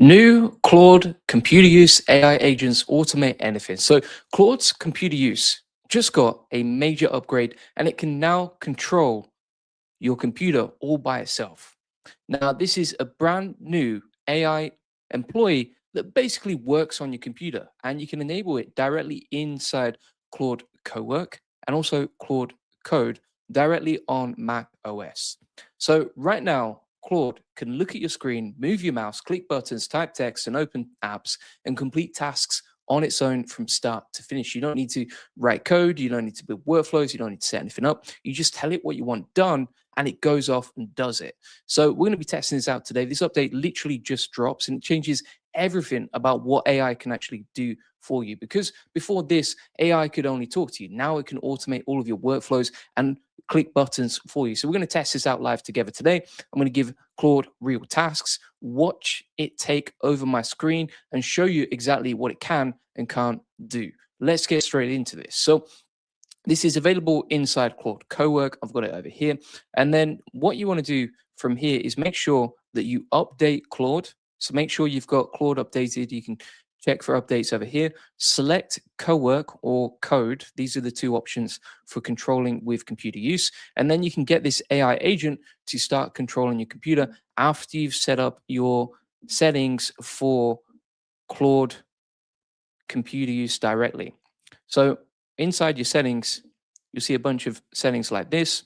New Claude computer use AI agents automate anything. So Claude's computer use just got a major upgrade and it can now control your computer all by itself. Now, this is a brand new AI employee that basically works on your computer and you can enable it directly inside Claude Cowork and also Claude Code directly on Mac OS. So right now, Claude can look at your screen, move your mouse, click buttons, type text, and open apps and complete tasks on its own from start to finish. You don't need to write code. You don't need to build workflows. You don't need to set anything up. You just tell it what you want done and it goes off and does it. So we're going to be testing this out today. This update literally just drops and it changes everything about what AI can actually do for you. Because before this, AI could only talk to you. Now it can automate all of your workflows and click buttons for you. So we're going to test this out live together today. I'm going to give Claude real tasks, watch it take over my screen and show you exactly what it can and can't do. Let's get straight into this. So this is available inside Claude Cowork. I've got it over here. And then what you want to do from here is make sure that you update Claude. So make sure you've got Claude updated. You can check for updates over here. Select Cowork or Code. These are the two options for controlling with computer use. And then you can get this AI agent to start controlling your computer after you've set up your settings for Claude computer use directly. So inside your settings, you'll see a bunch of settings like this.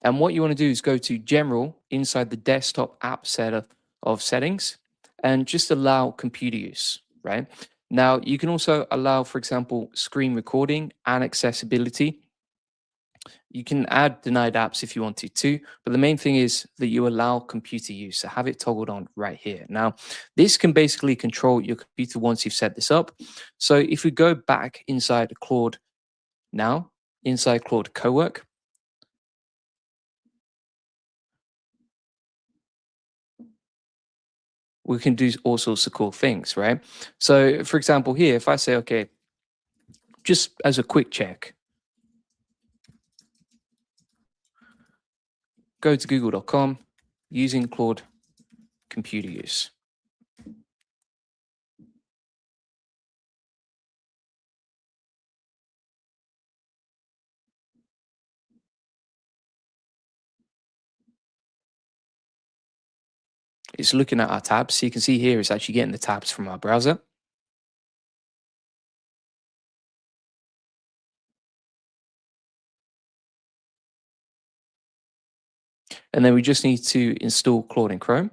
And what you want to do is go to General inside the desktop app setup of settings and just allow computer use, right? Now, you can also allow, for example, screen recording and accessibility. You can add denied apps if you wanted to, but the main thing is that you allow computer use. So have it toggled on right here. Now, this can basically control your computer once you've set this up. So if we go back inside Claude now, inside Claude Cowork, we can do all sorts of cool things, right? So for example, here, if I say, okay, just as a quick check, go to google.com using Claude computer use. It's looking at our tabs. So you can see here, it's actually getting the tabs from our browser. And then we just need to install Claude in Chrome.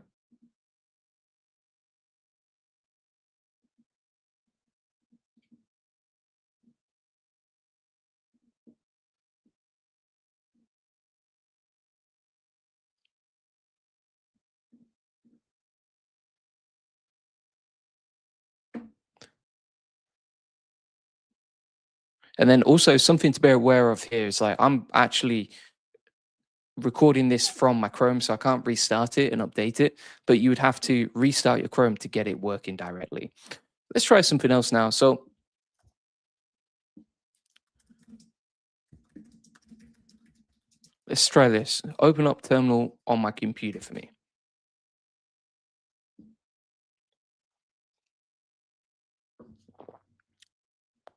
And then also something to bear aware of here is like I'm actually recording this from my Chrome, so I can't restart it and update it, but you would have to restart your Chrome to get it working directly. Let's try something else now. So let's try this. Open up terminal on my computer for me.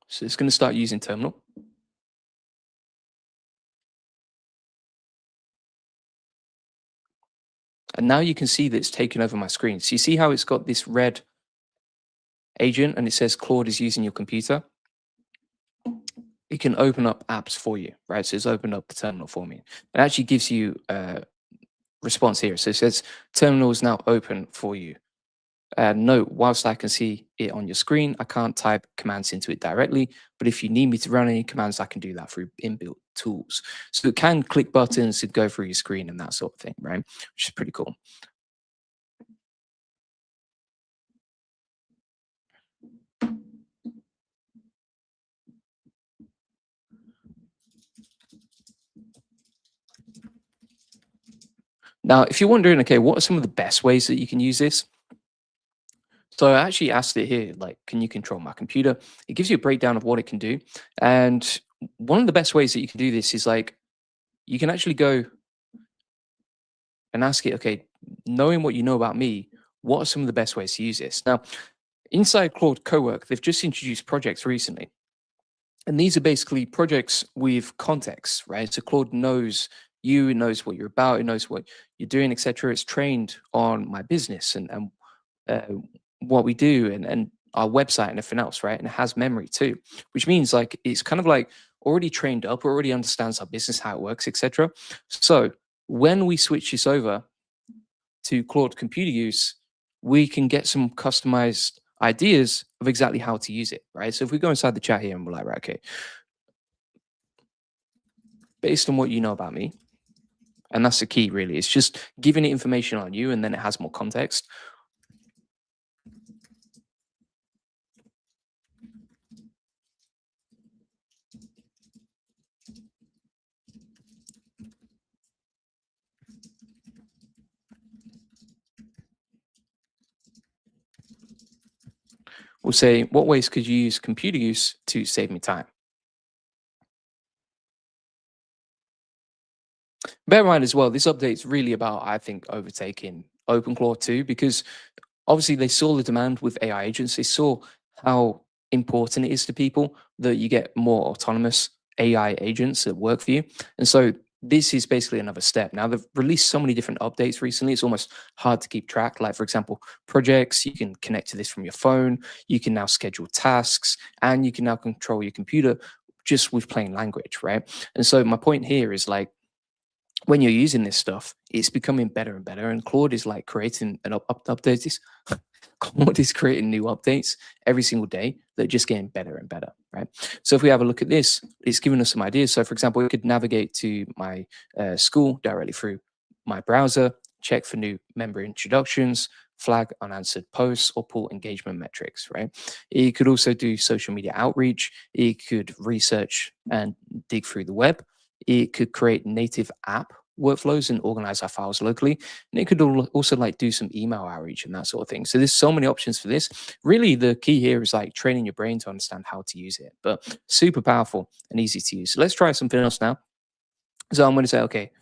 So it's going to start using terminal. And now you can see that it's taken over my screen. So you see how it's got this red agent and it says Claude is using your computer. It can open up apps for you, right? So it's opened up the terminal for me. It actually gives you a response here. So it says terminal is now open for you. Note, whilst I can see it on your screen, I can't type commands into it directly, but if you need me to run any commands, I can do that through inbuilt tools. So it can click buttons to go through your screen and that sort of thing, right? Which is pretty cool. Now, if you're wondering, okay, what are some of the best ways that you can use this? So I actually asked it here, like, can you control my computer? It gives you a breakdown of what it can do. And one of the best ways that you can do this is like, you can actually go and ask it, okay, knowing what you know about me, what are some of the best ways to use this? Now, inside Claude Cowork, they've just introduced projects recently. And these are basically projects with context, right? So Claude knows you, it knows what you're about, it knows what you're doing, etc. It's trained on my business and uh, what we do and our website and everything else, right? And it has memory too, which means like it's kind of like already trained up, already understands our business, how it works, etc. So when we switch this over to Claude computer use, we can get some customized ideas of exactly how to use it, right? So if we go inside the chat here and we're like, right, okay, based on what you know about me, and that's the key really, it's just giving it information on you and then it has more context. We'll say, what ways could you use computer use to save me time? Bear in mind as well, this update's really about, I think, overtaking OpenClaw 2 because obviously they saw the demand with AI agents. They saw how important it is to people that you get more autonomous AI agents that work for you. And so this is basically another step. Now they've released so many different updates recently. It's almost hard to keep track. Like for example, projects, you can connect to this from your phone. You can now schedule tasks and you can now control your computer just with plain language, right? And so my point here is like, when you're using this stuff, it's becoming better and better. And Claude is like creating an updates. Claude is creating new updates every single day that are just getting better and better, right? So if we have a look at this, it's giving us some ideas. So for example, we could navigate to my school directly through my browser, check for new member introductions, flag unanswered posts, or pull engagement metrics, right? You could also do social media outreach. You could research and dig through the web. It could create native app workflows and organize our files locally. And it could also like do some email outreach and that sort of thing. So there's so many options for this. Really, the key here is like training your brain to understand how to use it, but super powerful and easy to use. So let's try something else now. So I'm going to say, okay,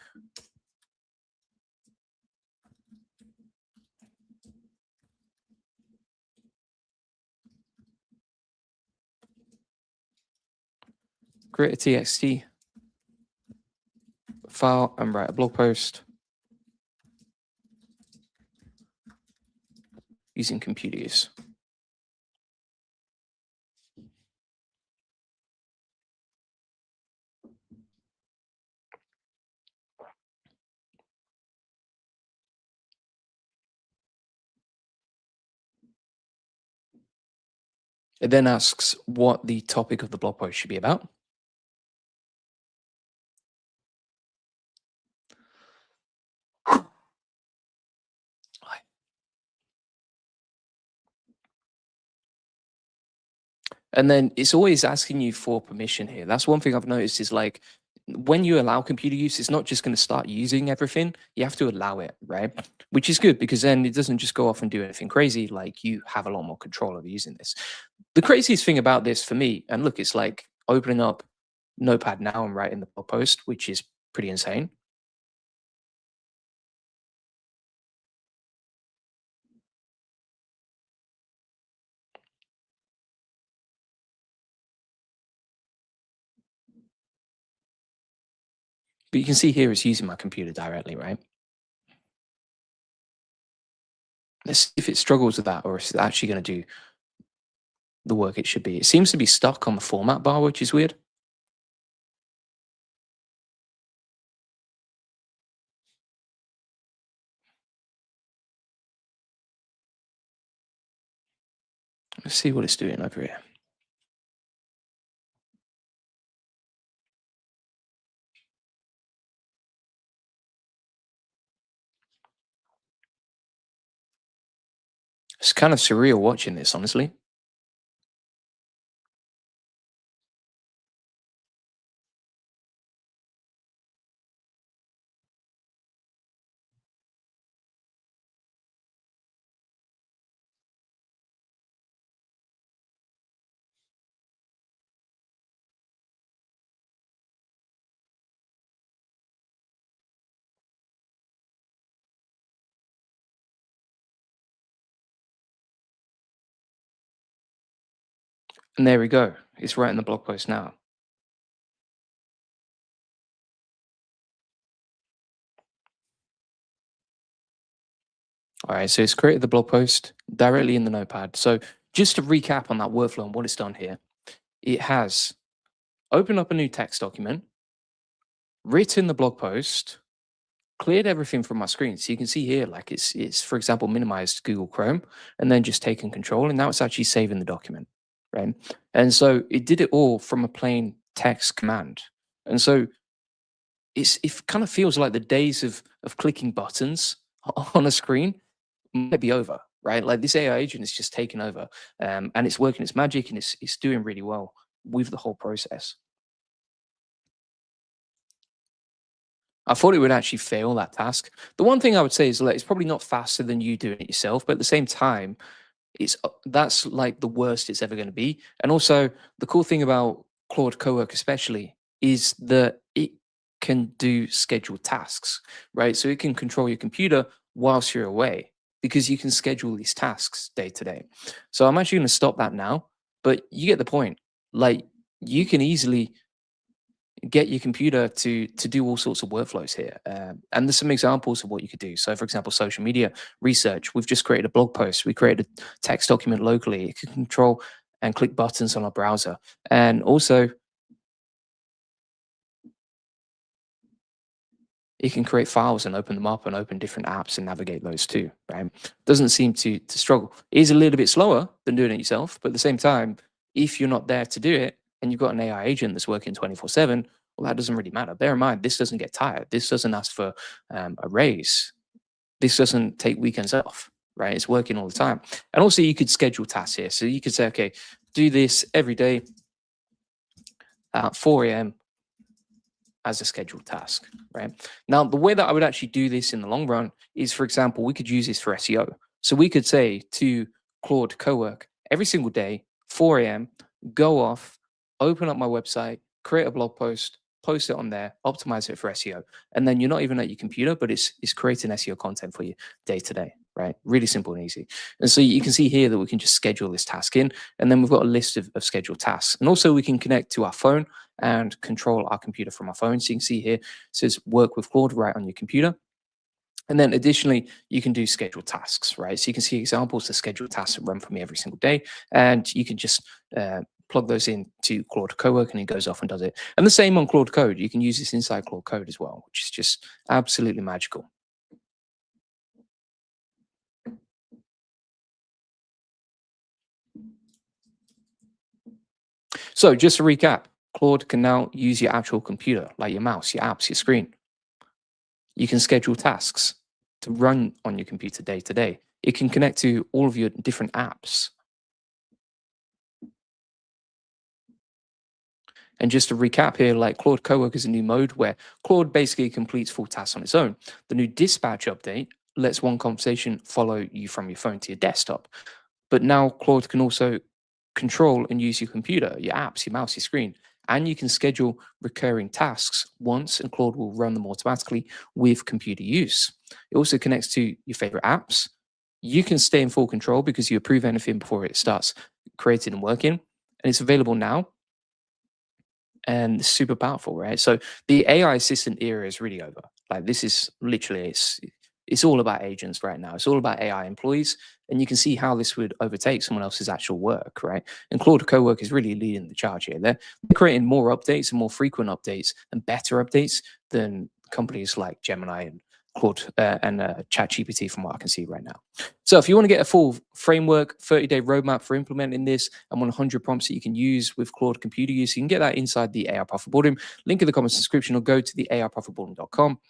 create a TXT file and write a blog post using computer use. It then asks what the topic of the blog post should be about. And then it's always asking you for permission here. That's one thing I've noticed is like when you allow computer use, it's not just going to start using everything. You have to allow it, right? Which is good because then it doesn't just go off and do anything crazy. Like you have a lot more control over using this. The craziest thing about this for me, and look, it's like opening up Notepad now and writing the blog post, which is pretty insane. But you can see here it's using my computer directly, right? Let's see if it struggles with that or if it's actually going to do the work it should be. It seems to be stuck on the format bar, which is weird. Let's see what it's doing over here. It's kind of surreal watching this, honestly. And there we go. It's right in the blog post now. All right, so it's created the blog post directly in the notepad. So just to recap on that workflow and what it's done here, it has opened up a new text document, written the blog post, cleared everything from my screen. So you can see here, like it's for example, minimized Google Chrome and then just taken control. And now it's actually saving the document, right? And so it did it all from a plain text command. And so it kind of feels like the days of clicking buttons on a screen might be over, right? Like this AI agent is just taking over, and it's working its magic, and it's doing really well with the whole process. I thought it would actually fail that task. The one thing I would say is that it's probably not faster than you doing it yourself, but at the same time, that's like the worst it's ever going to be. And also, the cool thing about Claude Cowork, especially, is that it can do scheduled tasks, right? So it can control your computer whilst you're away because you can schedule these tasks day to day. So I'm actually going to stop that now, but you get the point. Like you can easily get your computer to do all sorts of workflows here. And there's some examples of what you could do. So, for example, social media research. We've just created a blog post. We created a text document locally. It can control and click buttons on our browser. And also, it can create files and open them up and open different apps and navigate those too, right? Doesn't seem to struggle. It is a little bit slower than doing it yourself, but at the same time, if you're not there to do it and you've got an AI agent that's working 24/7, well, that doesn't really matter. Bear in mind, this doesn't get tired. This doesn't ask for a raise. This doesn't take weekends off, right? It's working all the time. And also, you could schedule tasks here. So you could say, okay, do this every day at 4 a.m. as a scheduled task, right? Now, the way that I would actually do this in the long run is, for example, we could use this for SEO. So we could say to Claude Cowork every single day, 4 a.m., go off, open up my website, create a blog post it on there, optimize it for SEO. And then you're not even at your computer, but it's creating SEO content for you day to day, right? Really simple and easy. And so you can see here that we can just schedule this task in, and then we've got a list of scheduled tasks. And also we can connect to our phone and control our computer from our phone. So you can see here, it says work with Claude right on your computer. And then additionally, you can do scheduled tasks, right? So you can see examples of scheduled tasks that run for me every single day. And you can just plug those into Claude Cowork and it goes off and does it. And the same on Claude Code. You can use this inside Claude Code as well, which is just absolutely magical. So just to recap, Claude can now use your actual computer, like your mouse, your apps, your screen. You can schedule tasks to run on your computer day to day. It can connect to all of your different apps. And just to recap here, like Claude Cowork is a new mode where Claude basically completes full tasks on its own. The new dispatch update lets one conversation follow you from your phone to your desktop. But now Claude can also control and use your computer, your apps, your mouse, your screen, and you can schedule recurring tasks once, and Claude will run them automatically with computer use. It also connects to your favorite apps. You can stay in full control because you approve anything before it starts creating and working, and it's available now and super powerful, right? So the AI assistant era is really over. Like this is literally it's all about agents right now. It's all about AI employees, and you can see how this would overtake someone else's actual work, right? And Claude Cowork is really leading the charge here. They're creating more updates and more frequent updates and better updates than companies like Gemini and Claude and ChatGPT, from what I can see right now. So if you want to get a full framework, 30-day roadmap for implementing this, and 100 prompts that you can use with Claude Computer Use, you can get that inside the AI Profit Boardroom. Link in the comments description, or go to the aiprofitboardroom.com.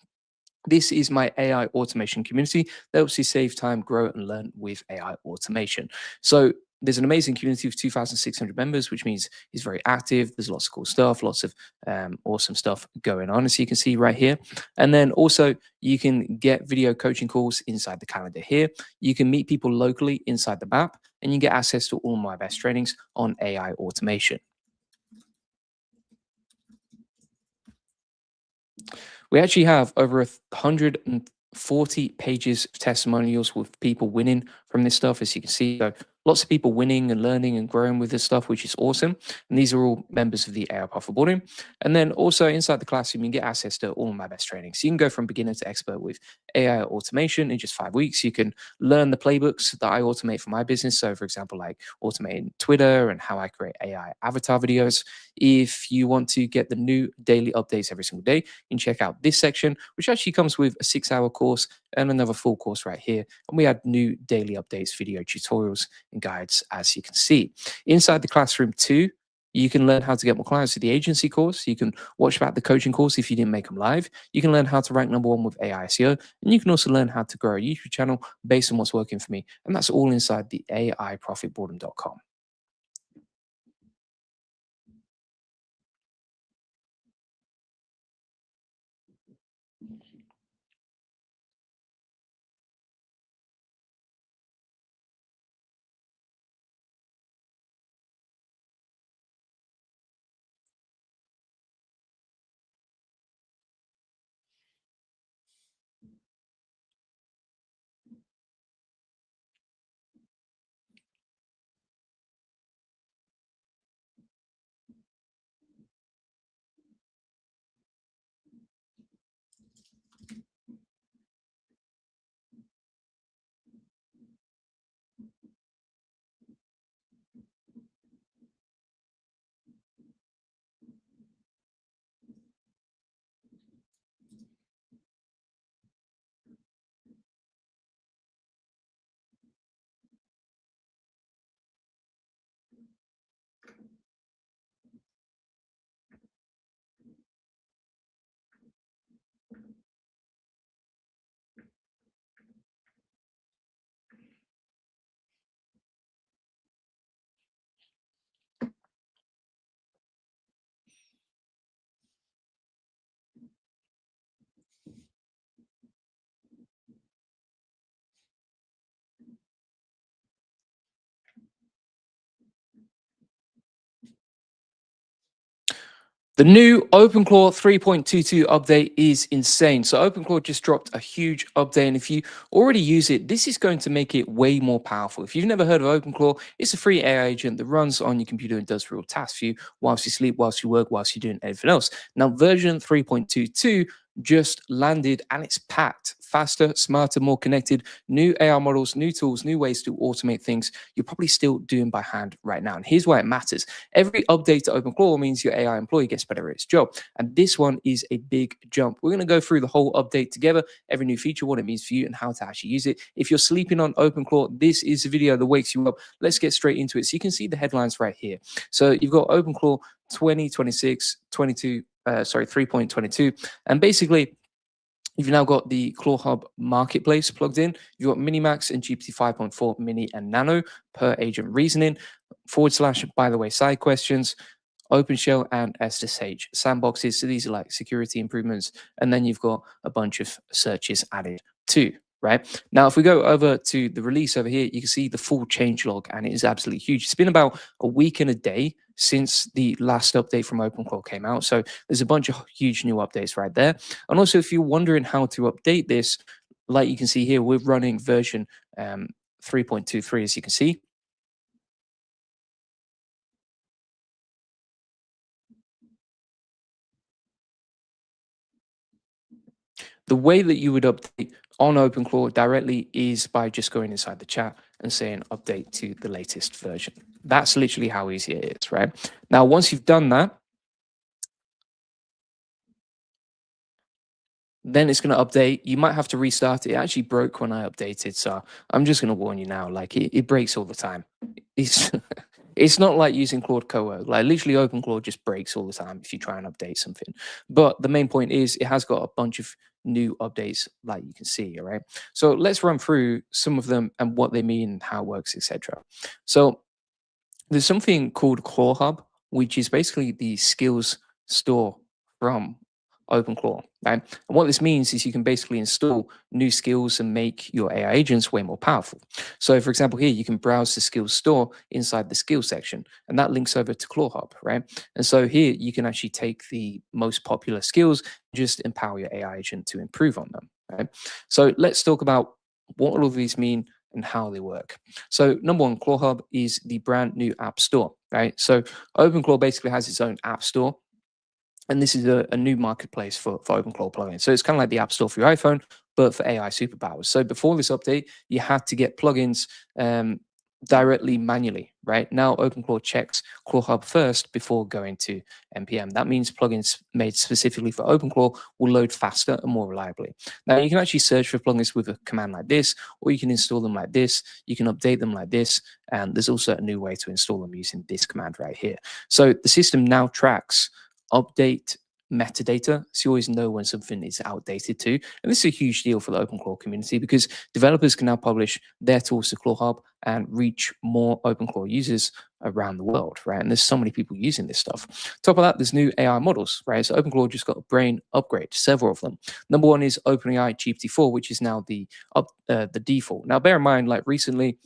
This is my AI automation community that helps you save time, grow, and learn with AI automation. So there's an amazing community of 2,600 members, which means it's very active. There's lots of cool stuff, lots of awesome stuff going on, as you can see right here. And then also you can get video coaching calls inside the calendar here. You can meet people locally inside the map, and you get access to all my best trainings on AI automation. We actually have over 140 pages of testimonials with people winning from this stuff, as you can see. So lots of people winning and learning and growing with this stuff, which is awesome. And these are all members of the AI Profit Boarding. And then also inside the classroom, you can get access to all of my best training. So you can go from beginner to expert with AI automation in just 5 weeks. You can learn the playbooks that I automate for my business. So for example, like automating Twitter and how I create AI avatar videos. If you want to get the new daily updates every single day, you can check out this section, which actually comes with a 6-hour course and another full course right here. And we add new daily updates, video tutorials, and guides, as you can see. Inside the classroom too, you can learn how to get more clients with the agency course. You can watch back the coaching course if you didn't make them live. You can learn how to rank #1 with AI SEO. And you can also learn how to grow a YouTube channel based on what's working for me. And that's all inside the AIprofitboredom.com. The new OpenClaw 3.22 update is insane. So OpenClaw just dropped a huge update, and if you already use it, this is going to make it way more powerful. If you've never heard of OpenClaw, it's a free AI agent that runs on your computer and does real tasks for you whilst you sleep, whilst you work, whilst you're doing anything else. Now, version 3.22 just landed and it's packed. Faster, smarter, more connected, new AI models, new tools, new ways to automate things you're probably still doing by hand right now. And here's why it matters. Every update to OpenClaw means your AI employee gets better at its job. And this one is a big jump. We're going to go through the whole update together, every new feature, what it means for you, and how to actually use it. If you're sleeping on OpenClaw, this is a video that wakes you up. Let's get straight into it. So you can see the headlines right here. So you've got OpenClaw 3.22, and basically you've now got the Claw Hub Marketplace plugged in. You've got Minimax and GPT 5.4 Mini and Nano per agent reasoning, / by the way, side questions, OpenShell and SSH sandboxes. So these are like security improvements. And then you've got a bunch of searches added too. Right now, if we go over to the release over here, you can see the full change log, and it is absolutely huge. It's been about a week and a day since the last update from OpenClaw came out. So there's a bunch of huge new updates right there. And also, if you're wondering how to update this, like you can see here, we're running version 3.23, as you can see. The way that you would update on OpenClaw directly is by just going inside the chat and saying update to the latest version. That's literally how easy it is, right? Now, once you've done that, then it's going to update. You might have to restart it. It actually broke when I updated, so I'm just going to warn you now. Like it breaks all the time. It's it's not like using Claude Co-work. Like literally, OpenClaw just breaks all the time if you try and update something. But the main point is it has got a bunch of new updates, like you can see. All right. So let's run through some of them and what they mean, how it works, etc. So there's something called Claw Hub, which is basically the skills store from OpenClaw. Right? And what this means is you can basically install new skills and make your AI agents way more powerful. So, for example, here you can browse the skills store inside the skills section, and that links over to Claw Hub, right? And so here you can actually take the most popular skills, just empower your AI agent to improve on them, right? So let's talk about what all of these mean and how they work. So number one, Claw Hub is the brand new app store, right? So OpenClaw basically has its own app store, and this is a new marketplace for OpenClaw plugins. So it's kind of like the App Store for your iPhone, but for AI superpowers. So before this update, you had to get plugins directly manually, right? Now OpenClaw checks Claw Hub first before going to NPM. That means plugins made specifically for OpenClaw will load faster and more reliably. Now you can actually search for plugins with a command like this, or you can install them like this. You can update them like this, and there's also a new way to install them using this command right here. So the system now tracks update metadata, so you always know when something is outdated too. And this is a huge deal for the OpenClaw community because developers can now publish their tools to Claw Hub and reach more OpenClaw users around the world, right? And there's so many people using this stuff. Top of that, there's new AI models, right? So OpenClaw just got a brain upgrade, several of them. Number one is OpenAI GPT-4, which is now the default. Now, bear in mind, like recently,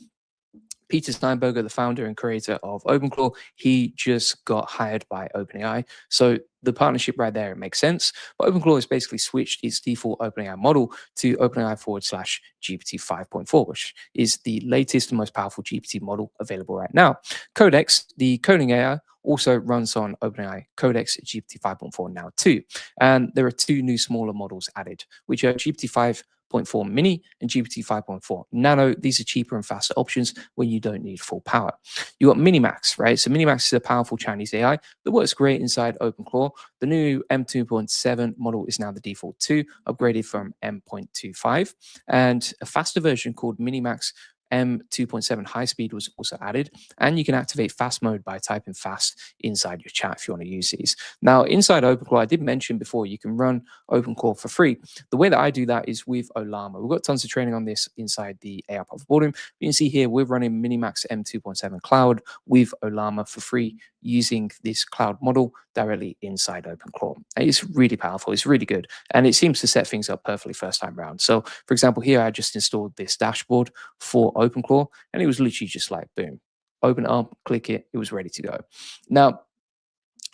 Peter Steinberger, the founder and creator of OpenClaw, he just got hired by OpenAI. So the partnership right there, it makes sense. But OpenClaw has basically switched its default OpenAI model to OpenAI/GPT 5.4, which is the latest and most powerful GPT model available right now. Codex, the coding AI, also runs on OpenAI Codex GPT 5.4 now too. And there are two new smaller models added, which are GPT 5.4 Mini and GPT 5.4 Nano. These are cheaper and faster options when you don't need full power. You got Minimax, right? So Minimax is a powerful Chinese AI that works great inside OpenClaw. The new M2.7 model is now the default too, upgraded from M.25, and a faster version called Minimax M2.7 high speed was also added, and you can activate fast mode by typing fast inside your chat if you want to use these. Now, inside OpenClaw, I did mention before you can run OpenClaw for free. The way that I do that is with Olama. We've got tons of training on this inside the AI Profit Boardroom. You can see here we're running Minimax M2.7 Cloud with Olama for free using this cloud model directly inside OpenClaw. It's really powerful. It's really good, and it seems to set things up perfectly first time round. So, for example, here I just installed this dashboard for OpenClaw, and it was literally just like boom, open it up, click it, it was ready to go. Now,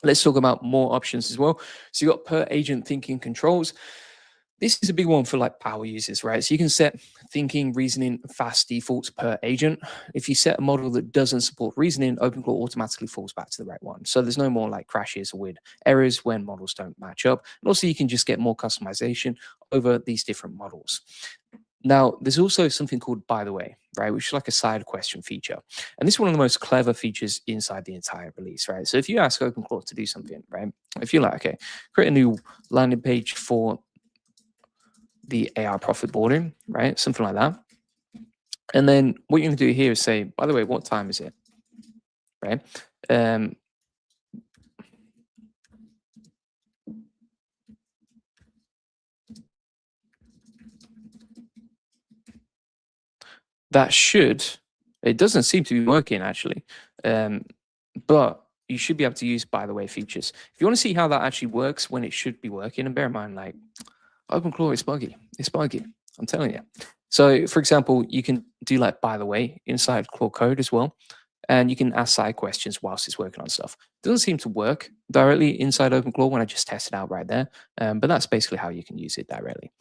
let's talk about more options as well. So you got per agent thinking controls. This is a big one for like power users, right? So you can set thinking, reasoning, fast defaults per agent. If you set a model that doesn't support reasoning, OpenClaw automatically falls back to the right one. So there's no more like crashes or weird errors when models don't match up. And also you can just get more customization over these different models. Now, there's also something called by the way, right, which is like a side question feature. And this is one of the most clever features inside the entire release, right? So if you ask OpenClaw to do something, right, if you're like, okay, create a new landing page for the AI profit boarding, right, something like that. And then what you're going to do here is say, by the way, what time is it, right? That should, it doesn't seem to be working actually, but you should be able to use by the way features. If you want to see how that actually works when it should be working, and bear in mind, like OpenClaw is buggy. It's buggy. I'm telling you. So, for example, you can do like by the way inside Claude Code as well, and you can ask side questions whilst it's working on stuff. It doesn't seem to work directly inside OpenClaw when I just test it out right there, but that's basically how you can use it directly.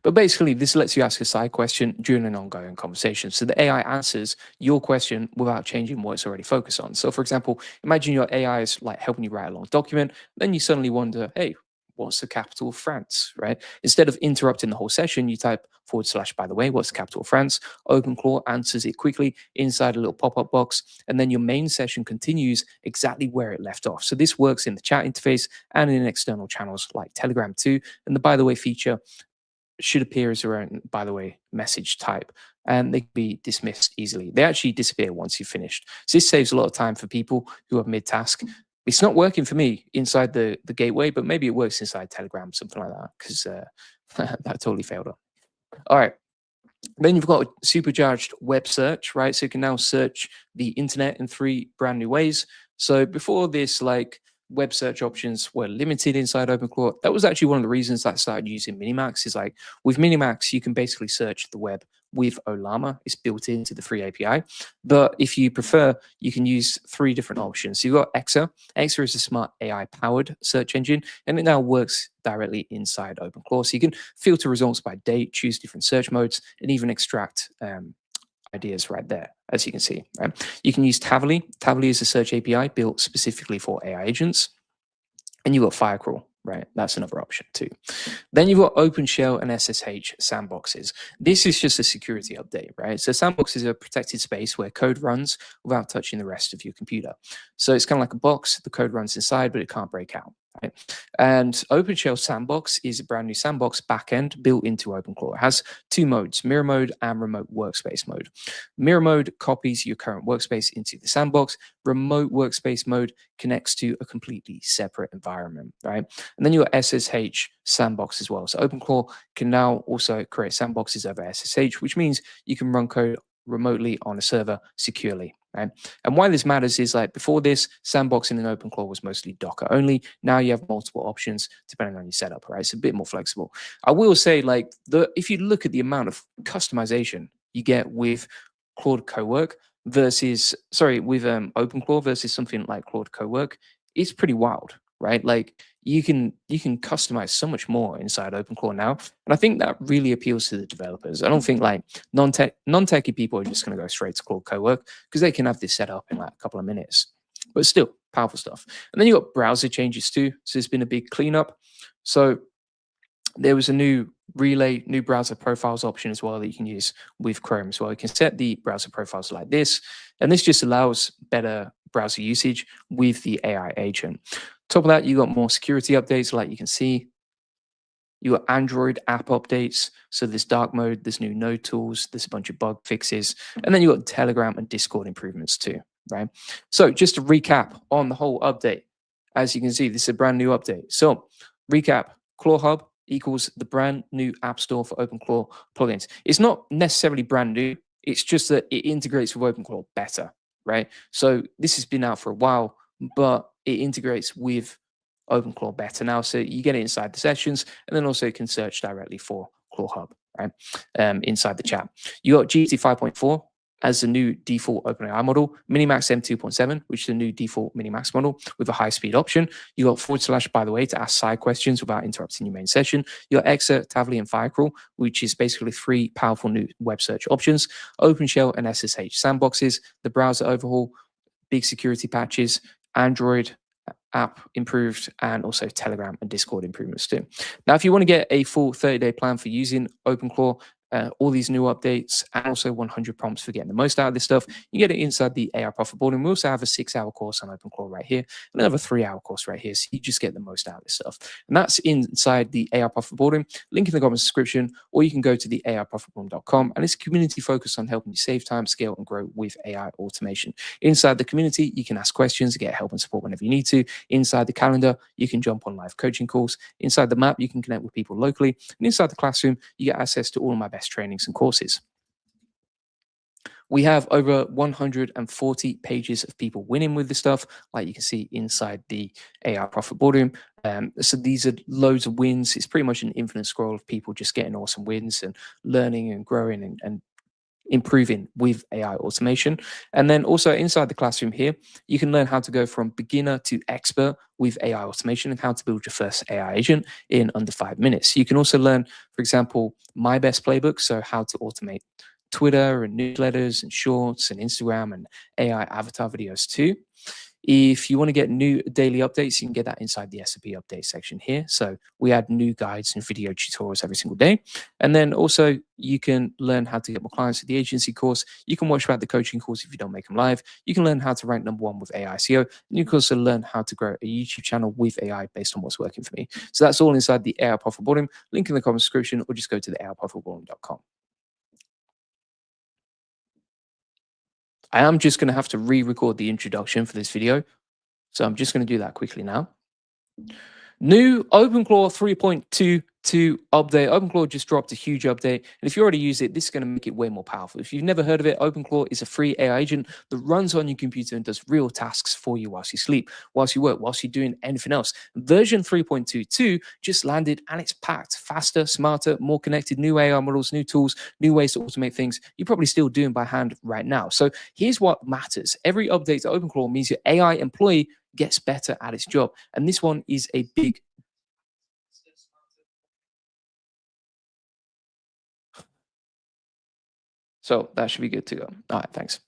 But basically, this lets you ask a side question during an ongoing conversation. So the AI answers your question without changing what it's already focused on. So for example, imagine your AI is like helping you write a long document. Then you suddenly wonder, hey, what's the capital of France, right? Instead of interrupting the whole session, you type / by the way, what's the capital of France? OpenClaw answers it quickly inside a little pop-up box. And then your main session continues exactly where it left off. So this works in the chat interface and in external channels like Telegram too. And the by the way feature should appear as their own, by the way, message type, and they can be dismissed easily. They actually disappear once you've finished. So this saves a lot of time for people who are mid-task. It's not working for me inside the gateway, but maybe it works inside Telegram, something like that, because that totally failed up. All right. Then you've got a supercharged web search, right? So you can now search the internet in 3 brand new ways. So before this, like web search options were limited inside OpenClaw. That was actually one of the reasons that I started using Minimax. Is like with Minimax, you can basically search the web with Olama. It's built into the free API. But if you prefer, you can use 3 different options. So you've got Exa. Exa is a smart AI-powered search engine, and it now works directly inside OpenClaw. So you can filter results by date, choose different search modes, and even extract ideas right there, as you can see. Right? You can use Tavily. Tavily is a search API built specifically for AI agents. And you've got Firecrawl, right? That's another option too. Then you've got OpenShell and SSH sandboxes. This is just a security update, right? So sandbox is a protected space where code runs without touching the rest of your computer. So it's kind of like a box, the code runs inside, but it can't break out. Right? And OpenShell Sandbox is a brand new sandbox backend built into OpenClaw. It has 2 modes, mirror mode and remote workspace mode. Mirror mode copies your current workspace into the sandbox. Remote workspace mode connects to a completely separate environment, right? And then you got SSH sandbox as well. So OpenClaw can now also create sandboxes over SSH, which means you can run code remotely on a server securely. Right? And why this matters is like before this, sandboxing in OpenClaw was mostly Docker only. Now you have multiple options depending on your setup, right? It's a bit more flexible. I will say like if you look at the amount of customization you get with Claude Cowork versus, with OpenClaw versus something like Claude Cowork, it's pretty wild, right? Like you can customize so much more inside OpenClaw now, and I think that really appeals to the developers. I don't think like non-techie people are just going to go straight to Claude Cowork because they can have this set up in like a couple of minutes. But still, powerful stuff. And then you got browser changes too. So there's been a big cleanup. So there was a new browser profiles option as well that you can use with Chrome as well. You can set the browser profiles like this, and this just allows better browser usage with the AI agent. Top of that, you got more security updates, like you can see. You got Android app updates. So there's dark mode, there's new node tools, there's a bunch of bug fixes, and then you got Telegram and Discord improvements too, right? So just to recap on the whole update, as you can see, this is a brand new update. So recap, Claw Hub equals the brand new app store for OpenClaw plugins. It's not necessarily brand new. It's just that it integrates with OpenClaw better, right? So this has been out for a while, but it integrates with OpenClaw better now. So you get it inside the sessions, and then also you can search directly for Claw Hub, right? Inside the chat. You got GPT 5.4 as the new default OpenAI model, Minimax M2.7, which is the new default Minimax model with a high-speed option. You got /, by the way, to ask side questions without interrupting your main session. You got Exa, Tavily, and Firecrawl, which is basically 3 powerful new web search options. OpenShell and SSH sandboxes, the browser overhaul, big security patches, Android app improved, and also Telegram and Discord improvements too. Now, if you want to get a full 30-day plan for using OpenClaw, all these new updates, and also 100 prompts for getting the most out of this stuff, you get it inside the AI Profit Board. And we also have a 6-hour course on OpenClaw right here, and another 3-hour course right here. So you just get the most out of this stuff. And that's inside the AI Profit Board. Link in the comment description, or you can go to the AIProfitboard.com. And it's a community focused on helping you save time, scale, and grow with AI automation. Inside the community, you can ask questions, get help and support whenever you need to. Inside the calendar, you can jump on live coaching calls. Inside the map, you can connect with people locally. And inside the classroom, you get access to all of my best trainings and courses. We have over 140 pages of people winning with this stuff, like you can see inside the AI Profit Boardroom. So these are loads of wins. It's pretty much an infinite scroll of people just getting awesome wins and learning and growing and improving with AI automation. And then also inside the classroom here, you can learn how to go from beginner to expert with AI automation and how to build your first AI agent in under 5 minutes. You can also learn, for example, my best playbook, so how to automate Twitter and newsletters and shorts and Instagram and AI avatar videos too. If you want to get new daily updates, you can get that inside the SAP update section here. So we add new guides and video tutorials every single day. And then also you can learn how to get more clients with the agency course. You can watch about the coaching course if you don't make them live. You can learn how to rank #1 with AI SEO. And you can also learn how to grow a YouTube channel with AI based on what's working for me. So that's all inside the AI Profit Boardroom. Link in the comment description, or just go to the AIProfitboardroom.com. I am just going to have to re-record the introduction for this video. So I'm just going to do that quickly now. New OpenClaw 3.2 to update. OpenClaw just dropped a huge update. And if you already use it, this is going to make it way more powerful. If you've never heard of it, OpenClaw is a free AI agent that runs on your computer and does real tasks for you whilst you sleep, whilst you work, whilst you're doing anything else. Version 3.22 just landed and it's packed faster, smarter, more connected, new AI models, new tools, new ways to automate things you're probably still doing by hand right now. So here's what matters. Every update to OpenClaw means your AI employee gets better at its job. And this one is a big. So that should be good to go. All right, thanks.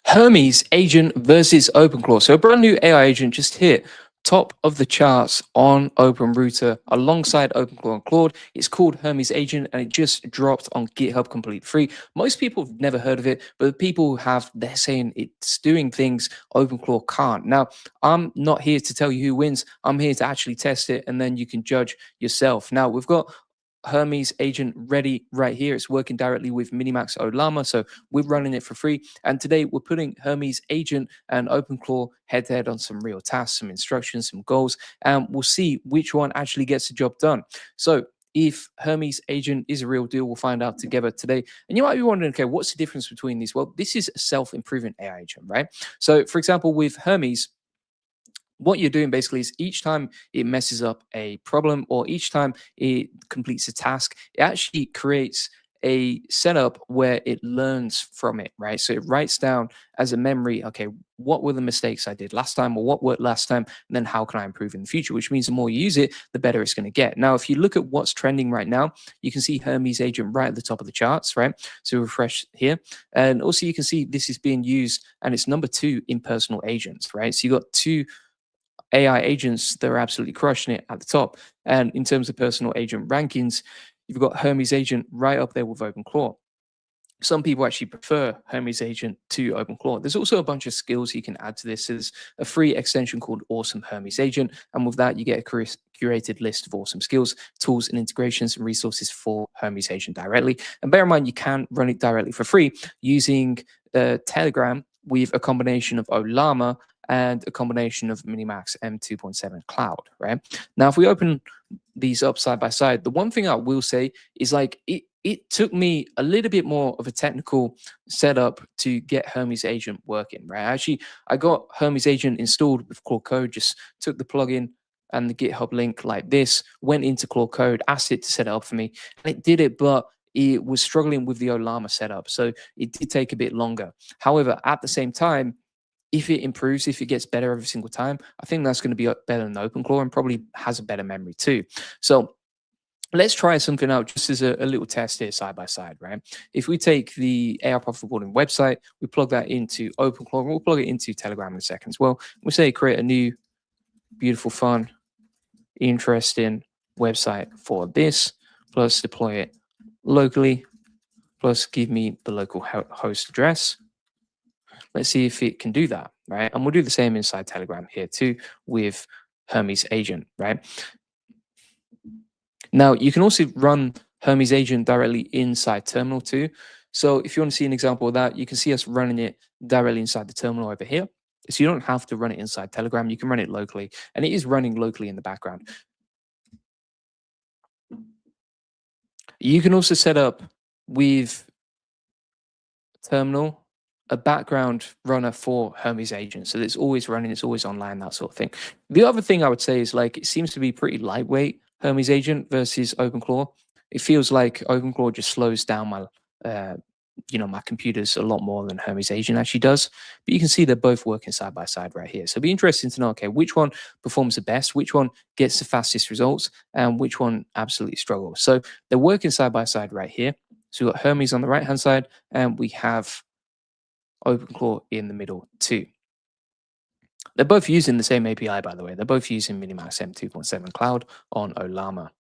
Hermes Agent versus OpenClaw. So a brand new AI agent just hit top of the charts on OpenRouter alongside OpenClaw and Claude. It's called Hermes Agent and it just dropped on GitHub complete free. Most people have never heard of it, but the people who have, they're saying it's doing things OpenClaw can't. Now, I'm not here to tell you who wins. I'm here to actually test it and then you can judge yourself. Now, we've got Hermes Agent ready right here. It's working directly with Minimax Olama, so we're running it for free. And today we're putting Hermes Agent and OpenClaw head to head on some real tasks, some instructions, some goals, and we'll see which one actually gets the job done. So if Hermes Agent is a real deal. We'll find out together today. And you might be wondering, okay, what's the difference between these? Well, this is a self-improving AI agent, right? So for example, with Hermes, what you're doing basically is each time it messes up a problem or each time it completes a task, it actually creates a setup where it learns from it, right? So it writes down as a memory, okay, what were the mistakes I did last time or what worked last time? And then how can I improve in the future? Which means the more you use it, the better it's going to get. Now, if you look at what's trending right now, you can see Hermes Agent right at the top of the charts, right? So refresh here. And also you can see this is being used and it's number 2 in personal agents, right? So you got 2 AI agents that are absolutely crushing it at the top. And in terms of personal agent rankings, you've got Hermes Agent right up there with OpenClaw. Some people actually prefer Hermes Agent to OpenClaw. There's also a bunch of skills you can add to this. There's a free extension called Awesome Hermes Agent. And with that, you get a curated list of awesome skills, tools, and integrations and resources for Hermes Agent directly. And bear in mind, you can run it directly for free using Telegram with a combination of Olama and a combination of Minimax M2.7 Cloud, right? Now, if we open these up side by side, the one thing I will say is like it took me a little bit more of a technical setup to get Hermes Agent working, right? Actually, I got Hermes Agent installed with Claude Code, just took the plugin and the GitHub link like this, went into Claude Code, asked it to set it up for me, and it did it, but it was struggling with the Olama setup. So it did take a bit longer. However, at the same time, if it improves, if it gets better every single time, I think that's going to be better than OpenClaw and probably has a better memory too. So let's try something out just as a little test here side by side, right? If we take the AI profit boarding website, we plug that into OpenClaw, and we'll plug it into Telegram in a second as well. We say create a new, beautiful, fun, interesting website for this, plus deploy it locally, plus give me the local host address. Let's see if it can do that, right? And we'll do the same inside Telegram here too with Hermes Agent, right? Now, you can also run Hermes Agent directly inside Terminal too. So if you want to see an example of that, you can see us running it directly inside the terminal over here. So you don't have to run it inside Telegram. You can run it locally, and it is running locally in the background. You can also set up with Terminal a background runner for Hermes Agent. So it's always running, it's always online, that sort of thing. The other thing I would say is like, it seems to be pretty lightweight, Hermes Agent versus OpenClaw. It feels like OpenClaw just slows down my, my computers a lot more than Hermes Agent actually does. But you can see they're both working side by side right here. So it'd be interesting to know, okay, which one performs the best, which one gets the fastest results, and which one absolutely struggles. So they're working side by side right here. So we've got Hermes on the right-hand side, and we have OpenClaw in the middle too. They're both using the same API, by the way. They're both using Minimax M2.7 Cloud on Olama.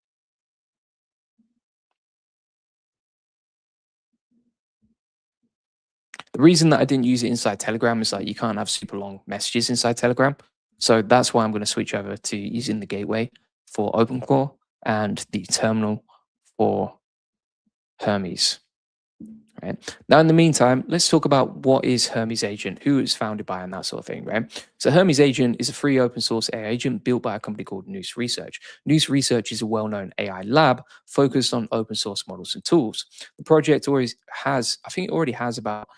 The reason that I didn't use it inside Telegram is that you can't have super long messages inside Telegram. So that's why I'm going to switch over to using the gateway for OpenClaw and the terminal for Hermes. Right. Now, in the meantime, let's talk about what is Hermes Agent, who it's founded by, and that sort of thing, right? So Hermes Agent is a free open source AI agent built by a company called Nous Research. Nous Research is a well-known AI lab focused on open source models and tools. The project already has, I think it already has about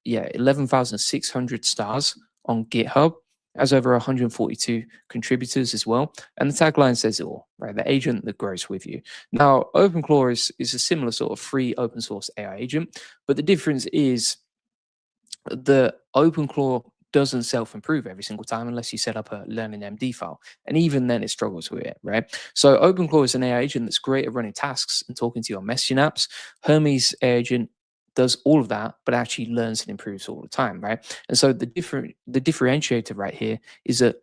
11,600 stars on GitHub, has over 142 contributors as well. And the tagline says it all, right? The agent that grows with you. Now, OpenClaw is a similar sort of free open source AI agent, but the difference is the OpenClaw doesn't self-improve every single time unless you set up a learning MD file. And even then it struggles with it, right? So OpenClaw is an AI agent that's great at running tasks and talking to your messaging apps. Hermes AI agent does all of that, but actually learns and improves all the time, right? And so the differentiator right here is that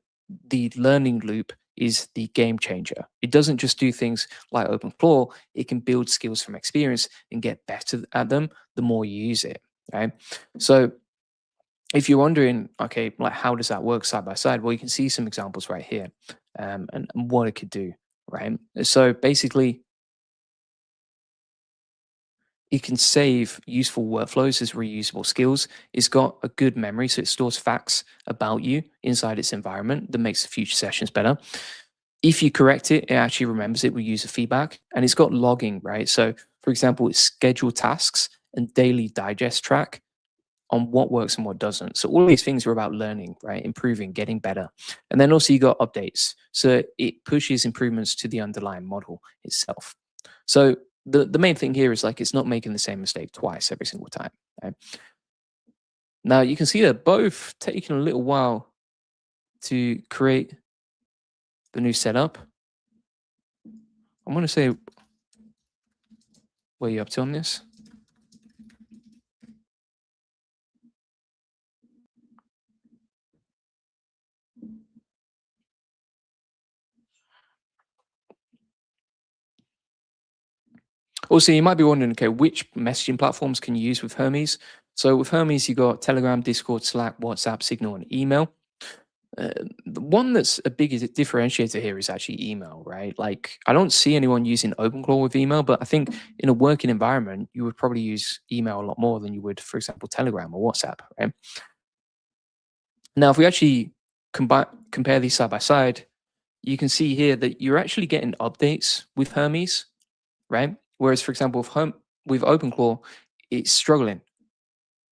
the learning loop is the game changer. It doesn't just do things like OpenClaw, it can build skills from experience and get better at them the more you use it, right? So if you're wondering, okay, like how does that work side by side? Well, you can see some examples right here and what it could do, right? So basically, it can save useful workflows as reusable skills. It's got a good memory, so it stores facts about you inside its environment that makes the future sessions better. If you correct it, it actually remembers it with user feedback, and it's got logging, right? So, for example, it's scheduled tasks and daily digest track on what works and what doesn't. So all these things are about learning, right? Improving, getting better. And then also you got updates. So it pushes improvements to the underlying model itself. So the main thing here is like it's not making the same mistake twice every single time. Right? Now you can see they're both taking a little while to create the new setup. I'm going to say, what are you up to on this? Also, you might be wondering, okay, which messaging platforms can you use with Hermes? So with Hermes, you got Telegram, Discord, Slack, WhatsApp, Signal, and email. The one that's a big differentiator here is actually email, right? Like, I don't see anyone using OpenClaw with email, but I think in a working environment, you would probably use email a lot more than you would, for example, Telegram or WhatsApp, right? Now, if we actually compare these side by side, you can see here that you're actually getting updates with Hermes, right? Whereas, for example, with OpenClaw, it's struggling,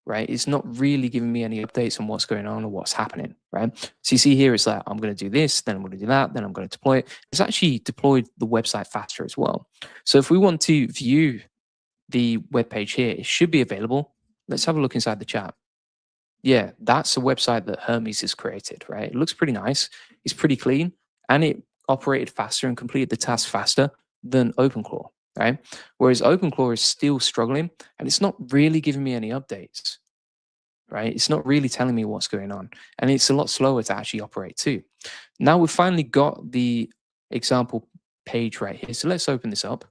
right? It's not really giving me any updates on what's going on or what's happening, right? So you see here, it's like, I'm going to do this, then I'm going to do that, then I'm going to deploy it. It's actually deployed the website faster as well. So if we want to view the web page here, it should be available. Let's have a look inside the chat. Yeah, that's a website that Hermes has created, right? It looks pretty nice. It's pretty clean, and it operated faster and completed the task faster than OpenClaw, right? Whereas OpenClaw is still struggling, and it's not really giving me any updates, right? It's not really telling me what's going on, and it's a lot slower to actually operate too. Now we've finally got the example page right here. So let's open this up.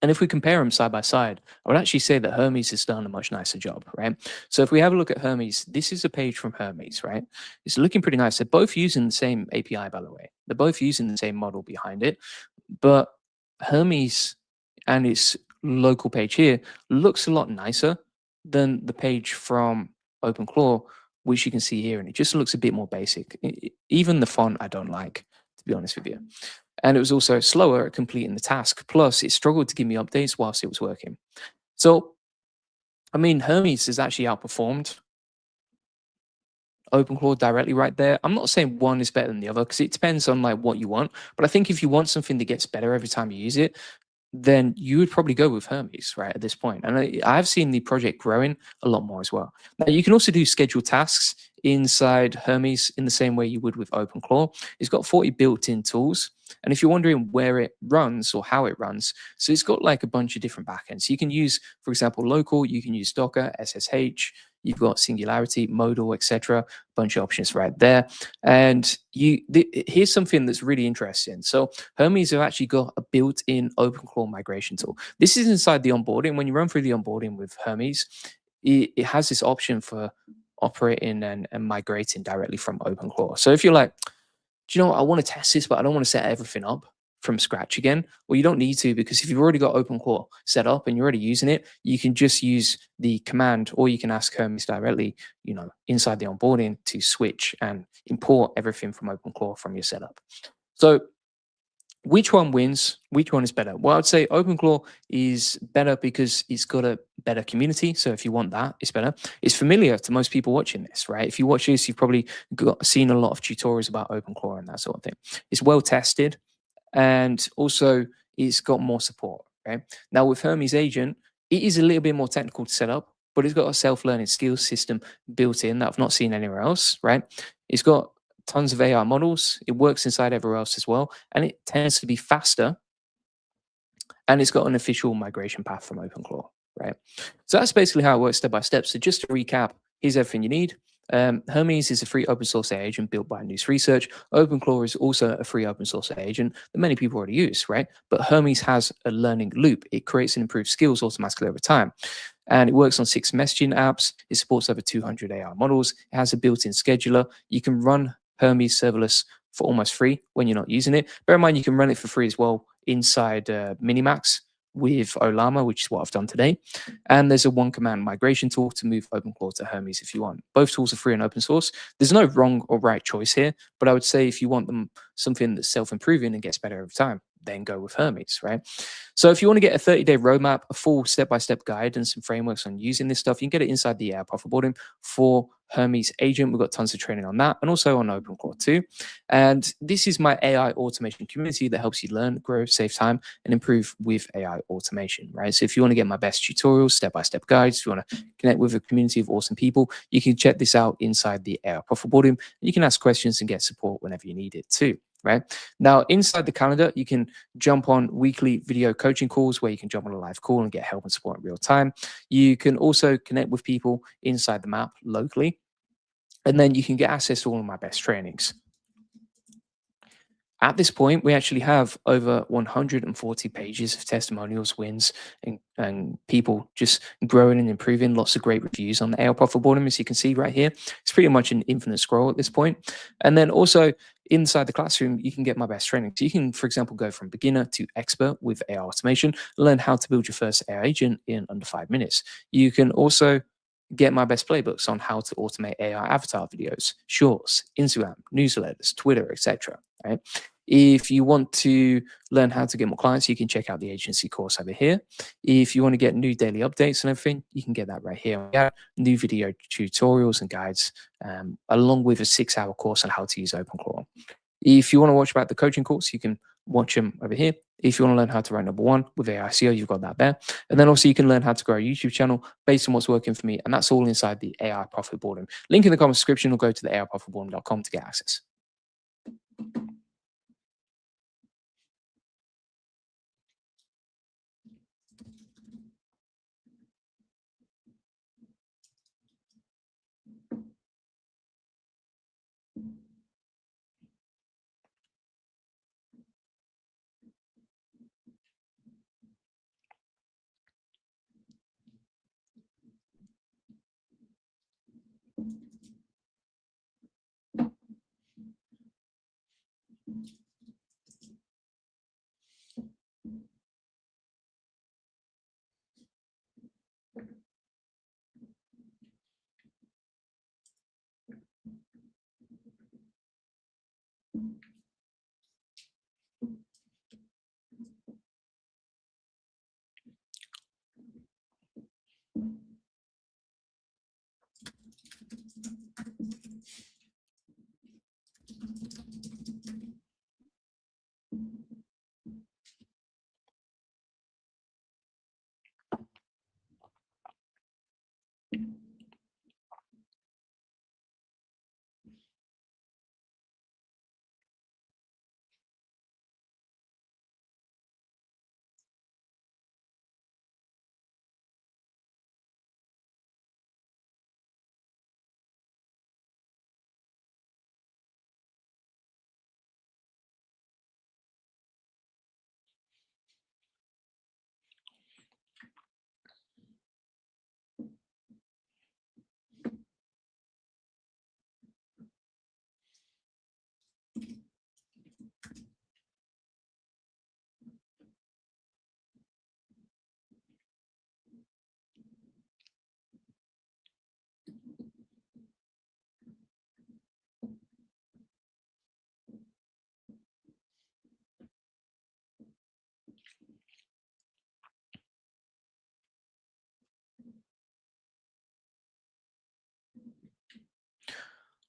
And if we compare them side by side, I would actually say that Hermes has done a much nicer job, right? So if we have a look at Hermes, this is a page from Hermes, right? It's looking pretty nice. They're both using the same API, by the way. They're both using the same model behind it. But Hermes and its local page here looks a lot nicer than the page from OpenClaw, which you can see here. And it just looks a bit more basic. Even the font I don't like, to be honest with you. And it was also slower at completing the task. Plus, it struggled to give me updates whilst it was working. So, I mean, Hermes has actually outperformed OpenClaw directly right there. I'm not saying one is better than the other because it depends on like what you want. But I think if you want something that gets better every time you use it, then you would probably go with Hermes, right, at this point. And I've seen the project growing a lot more as well. Now, you can also do scheduled tasks inside Hermes in the same way you would with OpenClaw. It's got 40 built-in tools. And if you're wondering where it runs or how it runs, so it's got like a bunch of different backends. You can use, for example, local, you can use Docker, SSH, you've got Singularity, Modal, etc. Bunch of options right there. And here's something that's really interesting. So Hermes have actually got a built-in OpenClaw migration tool. This is inside the onboarding. When you run through the onboarding with Hermes, it has this option for operating and migrating directly from OpenClaw. So if you're like, do you know what, I want to test this, but I don't want to set everything up from scratch again. Well, you don't need to, because if you've already got OpenClaw set up and you're already using it, you can just use the command, or you can ask Hermes directly, you know, inside the onboarding to switch and import everything from OpenClaw from your setup. So which one wins? Which one is better? Well, I'd say OpenClaw is better because it's got a better community. So if you want that, it's better. It's familiar to most people watching this, right? If you watch this, you've probably seen a lot of tutorials about OpenClaw and that sort of thing. It's well tested, and also it's got more support, right? Now with Hermes Agent, it is a little bit more technical to set up, but it's got a self-learning skills system built in that I've not seen anywhere else, right? It's got tons of AI models. It works inside everywhere else as well, and it tends to be faster. And it's got an official migration path from OpenClaw, right? So that's basically how it works step by step. So just to recap, here's everything you need. Hermes is a free open source AI agent built by Nous Research. OpenClaw is also a free open source AI agent that many people already use, right? But Hermes has a learning loop. It creates and improves skills automatically over time. And it works on 6 messaging apps. It supports over 200 AI models. It has a built-in scheduler. You can run Hermes serverless for almost free when you're not using it. Bear in mind, you can run it for free as well inside Minimax, with Olama, which is what I've done today. And there's a one command migration tool to move OpenClaw to Hermes if you want. Both tools are free and open source. There's no wrong or right choice here, but I would say if you want them something that's self-improving and gets better over time, then go with Hermes, right? So if you want to get a 30-day roadmap, a full step-by-step guide and some frameworks on using this stuff, you can get it inside the AI Profit Boarding for Hermes Agent. We've got tons of training on that and also on OpenClaw too. And this is my AI automation community that helps you learn, grow, save time, and improve with AI automation, right? So if you want to get my best tutorials, step-by-step guides, if you want to connect with a community of awesome people, you can check this out inside the AI Profit Boarding. You can ask questions and get support whenever you need it too. Right now, inside the calendar, you can jump on weekly video coaching calls where you can jump on a live call and get help and support in real time. You can also connect with people inside the map locally, and then you can get access to all of my best trainings. At this point, we actually have over 140 pages of testimonials, wins, and people just growing and improving. Lots of great reviews on the AI Profit Boarding, as you can see right here. It's pretty much an infinite scroll at this point. And then also inside the classroom, you can get my best training. So you can, for example, go from beginner to expert with AI automation, learn how to build your first AI agent in under 5 minutes. You can also get my best playbooks on how to automate AI avatar videos, shorts, Instagram, newsletters, Twitter, etc. Right? If you want to learn how to get more clients, you can check out the agency course over here. If you want to get new daily updates and everything, you can get that right here. We have new video tutorials and guides, along with a 6-hour course on how to use OpenClaw. If you want to watch about the coaching course, you can watch them over here. If you want to learn how to rank #1 with AI SEO, you've got that there. And then also you can learn how to grow a YouTube channel based on what's working for me. And that's all inside the AI Profit Boarding. Link in the comment description, or go to the AIprofitboarding.com to get access.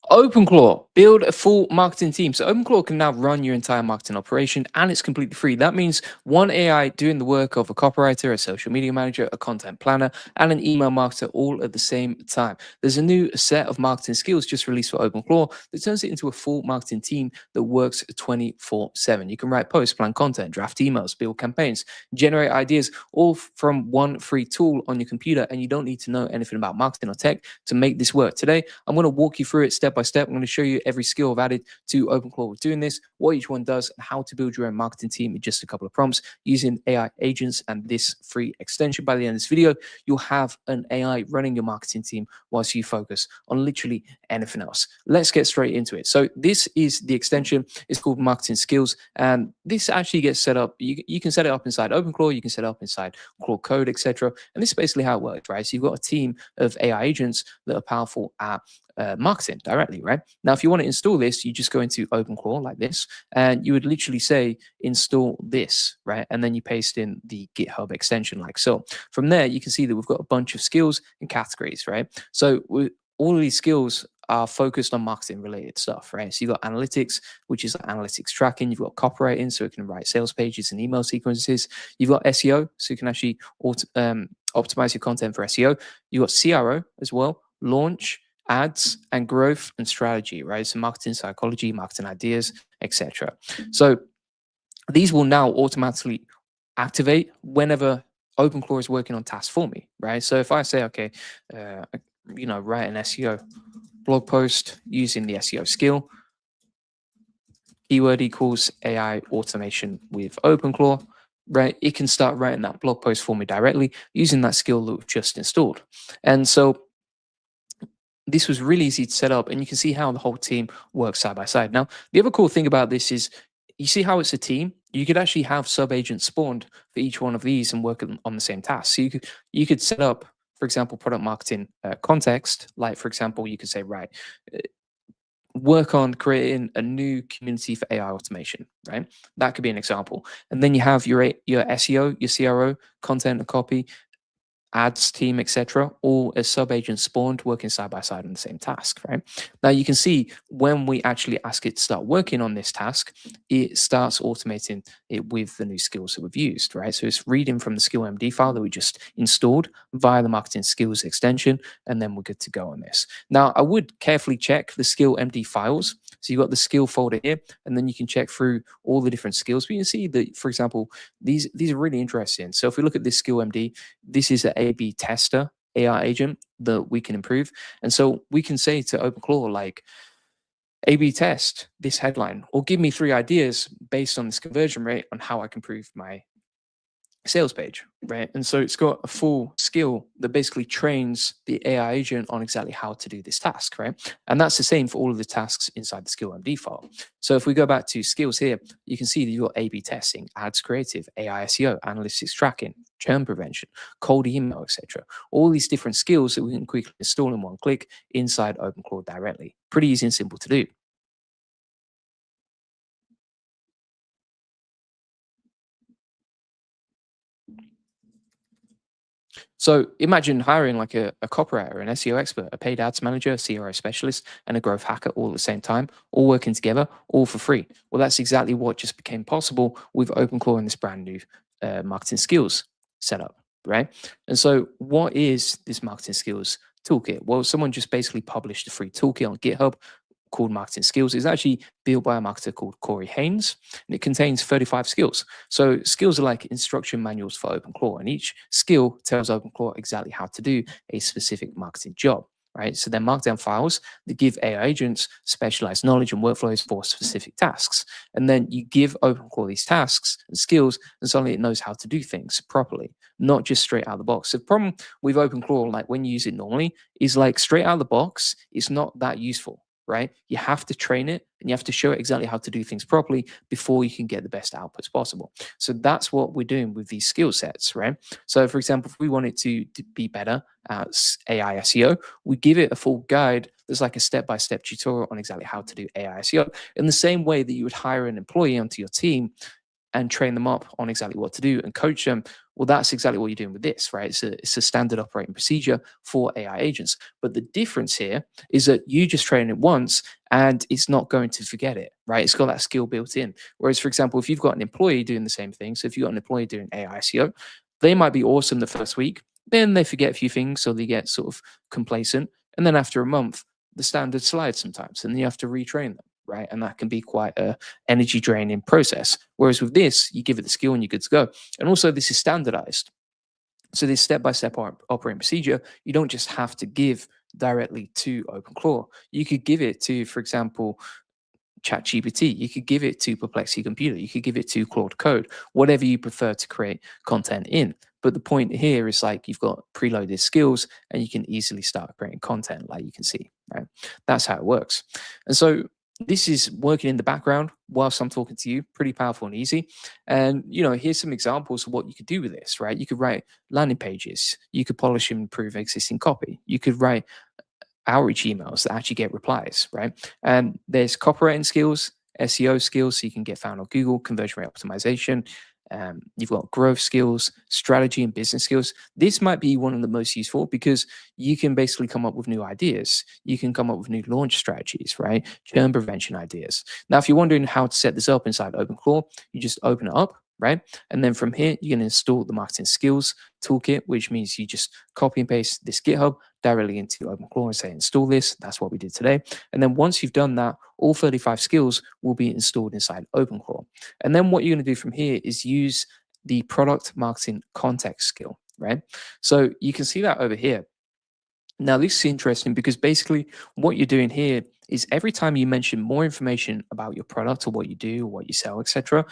OpenClaw, build a full marketing team. So OpenClaw can now run your entire marketing operation, and it's completely free. That means one AI doing the work of a copywriter, a social media manager, a content planner, and an email marketer all at the same time. There's a new set of marketing skills just released for OpenClaw that turns it into a full marketing team that works 24/7. You can write posts, plan content, draft emails, build campaigns, generate ideas, all from one free tool on your computer, and you don't need to know anything about marketing or tech to make this work. Today, I'm going to walk you through it step by step. I'm going to show you every skill I've added to OpenClaw with doing this, what each one does, and how to build your own marketing team in just a couple of prompts using AI agents and this free extension. By the end of this video, you'll have an AI running your marketing team whilst you focus on literally anything else. Let's get straight into it. So this is the extension. It's called Marketing Skills, and this actually gets set up. You can set it up inside OpenClaw, you can set it up inside Claude Code, etc. And this is basically how it works, right? So you've got a team of AI agents that are powerful at marketing directly, right? Now, if you want to install this, you just go into OpenClaw like this, and you would literally say install this, right? And then you paste in the GitHub extension like so. From there, you can see that we've got a bunch of skills and categories, right? So all of these skills are focused on marketing related stuff, right? So you've got analytics, which is analytics tracking. You've got copywriting, so it can write sales pages and email sequences. You've got SEO, so you can actually optimize your content for SEO. You've got CRO as well, launch, ads, and growth and strategy, right? So marketing psychology, marketing ideas, etc. So these will now automatically activate whenever OpenClaw is working on tasks for me, right? So if I say, okay, write an SEO blog post using the SEO skill, keyword equals AI automation with OpenClaw, right? It can start writing that blog post for me directly using that skill that we've just installed. And so this was really easy to set up, and you can see how the whole team works side by side. Now, the other cool thing about this is you see how it's a team. You could actually have sub agents spawned for each one of these and work on the same task. So you could set up, for example, product marketing context. Like, for example, you could say, right, work on creating a new community for AI automation, right? That could be an example. And then you have your SEO, your CRO, content and copy, ads team, etc., all as sub-agents spawned working side by side on the same task, right? Now you can see when we actually ask it to start working on this task, it starts automating it with the new skills that we've used, right? So it's reading from the skill MD file that we just installed via the marketing skills extension, and then we're good to go on this. Now I would carefully check the skill MD files. So you've got the skill folder here, and then you can check through all the different skills. But you can see that, for example, these are really interesting. So if we look at this skill MD, this is an A/B tester AI agent that we can improve. And so we can say to OpenClaw, like, A/B test this headline, or give me 3 ideas based on this conversion rate on how I can improve my sales page, right? And so it's got a full skill that basically trains the AI agent on exactly how to do this task, right? And that's the same for all of the tasks inside the skill MD file. So if we go back to skills here, you can see that you've got A/B testing, ads creative, AI SEO, analytics tracking, churn prevention, cold email, etc. All these different skills that we can quickly install in one click inside OpenClaw directly. Pretty easy and simple to do. So imagine hiring like a copywriter, an SEO expert, a paid ads manager, a CRO specialist, and a growth hacker all at the same time, all working together, all for free. Well, that's exactly what just became possible with OpenClaw in this brand new marketing skills setup, right? And so what is this marketing skills toolkit? Well, someone just basically published a free toolkit on GitHub called Marketing Skills. It's actually built by a marketer called Corey Haynes, and it contains 35 skills. So skills are like instruction manuals for OpenClaw, and each skill tells OpenClaw exactly how to do a specific marketing job, right? So they're markdown files that give AI agents specialized knowledge and workflows for specific tasks. And then you give OpenClaw these tasks and skills, and suddenly it knows how to do things properly, not just straight out of the box. So the problem with OpenClaw, like when you use it normally, is like straight out of the box, it's not that useful, right? You have to train it and you have to show it exactly how to do things properly before you can get the best outputs possible. So that's what we're doing with these skill sets, right? So for example, if we want it to be better at AI SEO, we give it a full guide. There's like a step-by-step tutorial on exactly how to do AI SEO in the same way that you would hire an employee onto your team and train them up on exactly what to do and coach them. Well, that's exactly what you're doing with this, right? It's a standard operating procedure for AI agents. But the difference here is that you just train it once and it's not going to forget it, right? It's got that skill built in. Whereas, for example, if you've got an employee doing the same thing, so if you've got an employee doing AI SEO, they might be awesome the first week, then they forget a few things, so they get sort of complacent. And then after a month, the standard slides sometimes, and you have to retrain them, right? And that can be quite a energy draining process. Whereas with this, you give it the skill and you're good to go. And also this is standardized. So this step-by-step operating procedure, you don't just have to give directly to OpenClaw. You could give it to, for example, ChatGPT. You could give it to Perplexity Computer. You could give it to Claude Code, whatever you prefer to create content in. But the point here is like you've got preloaded skills and you can easily start creating content, like you can see, right? That's how it works. And so this is working in the background whilst I'm talking to you, pretty powerful and easy. And here's some examples of what you could do with this, right? You could write landing pages, you could polish and improve existing copy, you could write outreach emails that actually get replies, right? And there's copywriting skills, SEO skills, so you can get found on Google, conversion rate optimization. You've got growth skills, strategy, and business skills. This might be one of the most useful because you can basically come up with new ideas. You can come up with new launch strategies, right? Churn prevention ideas. Now, if you're wondering how to set this up inside OpenClaw, you just open it up, right? And then from here, you can install the marketing skills toolkit, which means you just copy and paste this GitHub directly into OpenClaw and say install this. That's what we did today. And then once you've done that, all 35 skills will be installed inside OpenClaw. And then what you're going to do from here is use the product marketing context skill, right? So you can see that over here. Now, this is interesting because basically what you're doing here is every time you mention more information about your product or what you do or what you sell, etc.,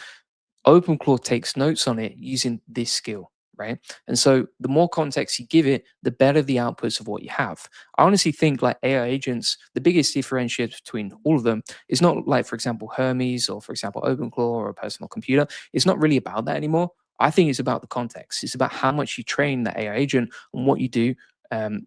OpenClaw takes notes on it using this skill, right? And so the more context you give it, the better the outputs of what you have. I honestly think like AI agents, the biggest differentiator between all of them is not like, for example, Hermes or, for example, OpenClaw or a personal computer. It's not really about that anymore. I think it's about the context. It's about how much you train the AI agent and what you do,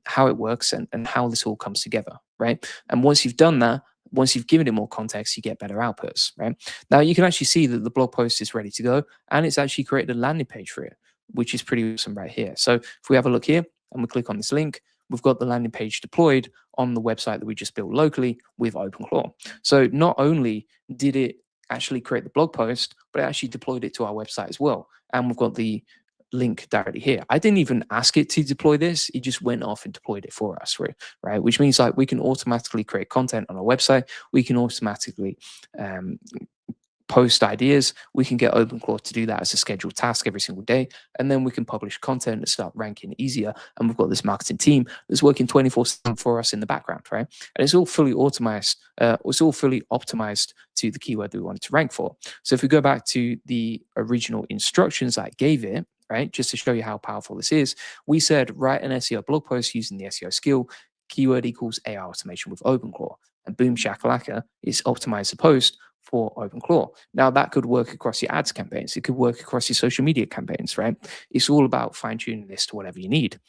how it works, and how this all comes together, right? And once you've done that, once you've given it more context, you get better outputs, right? Now you can actually see that the blog post is ready to go and it's actually created a landing page for it, which is pretty awesome right here. So if we have a look here and we click on this link, we've got the landing page deployed on the website that we just built locally with OpenClaw. So not only did it actually create the blog post, but it actually deployed it to our website as well. And we've got the link directly here. I didn't even ask it to deploy this. It just went off and deployed it for us, right? Which means like we can automatically create content on our website. We can automatically post ideas. We can get OpenClaw to do that as a scheduled task every single day. And then we can publish content and start ranking easier. And we've got this marketing team that's working 24/7 for us in the background, right? And it's all fully optimized. It's all fully optimized to the keyword that we wanted to rank for. So if we go back to the original instructions I gave it, right, just to show you how powerful this is, we said write an SEO blog post using the SEO skill, keyword equals AI automation with OpenClaw. And boom shakalaka, it's optimized the post for OpenClaw. Now that could work across your ads campaigns. It could work across your social media campaigns, right? It's all about fine tuning this to whatever you need.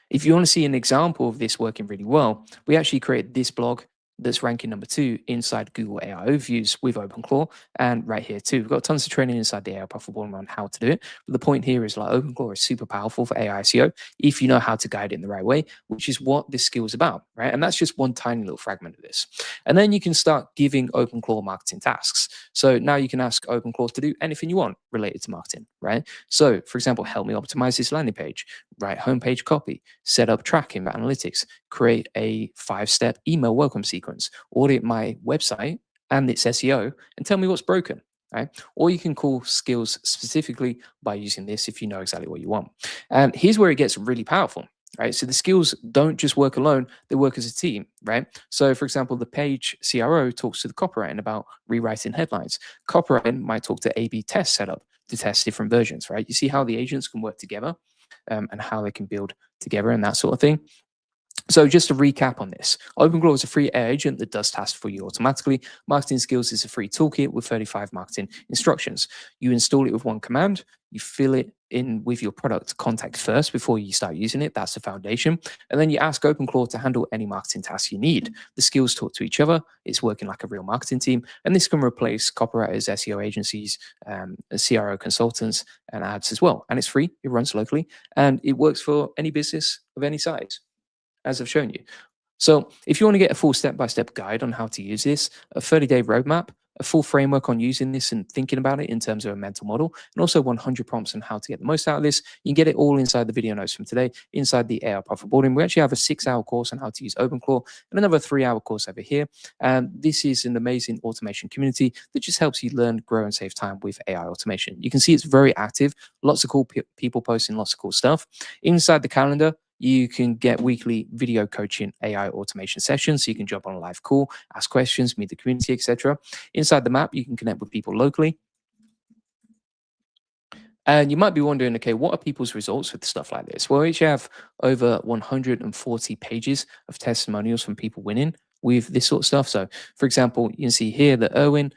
If you want to see an example of this working really well, we actually created this blog that's ranking number 2 inside Google AI Overviews with OpenClaw, and right here too. We've got tons of training inside the AI Profit Forum on how to do it. But the point here is like OpenClaw is super powerful for AI SEO if you know how to guide it in the right way, which is what this skill is about, right? And that's just one tiny little fragment of this. And then you can start giving OpenClaw marketing tasks. So now you can ask OpenClaw to do anything you want related to marketing, right? So for example, help me optimize this landing page, write homepage copy, set up tracking analytics, create a 5-step email welcome sequence, audit my website and its SEO, and tell me what's broken, right? Or you can call skills specifically by using this if you know exactly what you want. And here's where it gets really powerful, right? So the skills don't just work alone, they work as a team, right? So for example, the page CRO talks to the copywriting about rewriting headlines. Copywriting might talk to A/B test setup to test different versions, right? You see how the agents can work together and how they can build together and that sort of thing. So just to recap on this, OpenClaw is a free AI agent that does tasks for you automatically. Marketing Skills is a free toolkit with 35 marketing instructions. You install it with one command. You fill it in with your product contact first before you start using it. That's the foundation. And then you ask OpenClaw to handle any marketing tasks you need. The skills talk to each other. It's working like a real marketing team. And this can replace copywriters, SEO agencies, CRO consultants, and ads as well. And it's free. It runs locally. And it works for any business of any size, as I've shown you. So if you want to get a full step-by-step guide on how to use this, a 30-day roadmap, a full framework on using this and thinking about it in terms of a mental model, and also 100 prompts on how to get the most out of this. You can get it all inside the video notes from today, inside the AI Profit Boarding. We actually have a 6-hour course on how to use OpenClaw and another 3-hour course over here. And this is an amazing automation community that just helps you learn, grow, and save time with AI automation. You can see it's very active, lots of cool people posting lots of cool stuff. Inside the calendar, you can get weekly video coaching AI automation sessions. So you can jump on a live call, ask questions, meet the community, etc. Inside the map, you can connect with people locally. And you might be wondering, okay, what are people's results with stuff like this? Well, we actually have over 140 pages of testimonials from people winning with this sort of stuff. So, for example, you can see here that Erwin,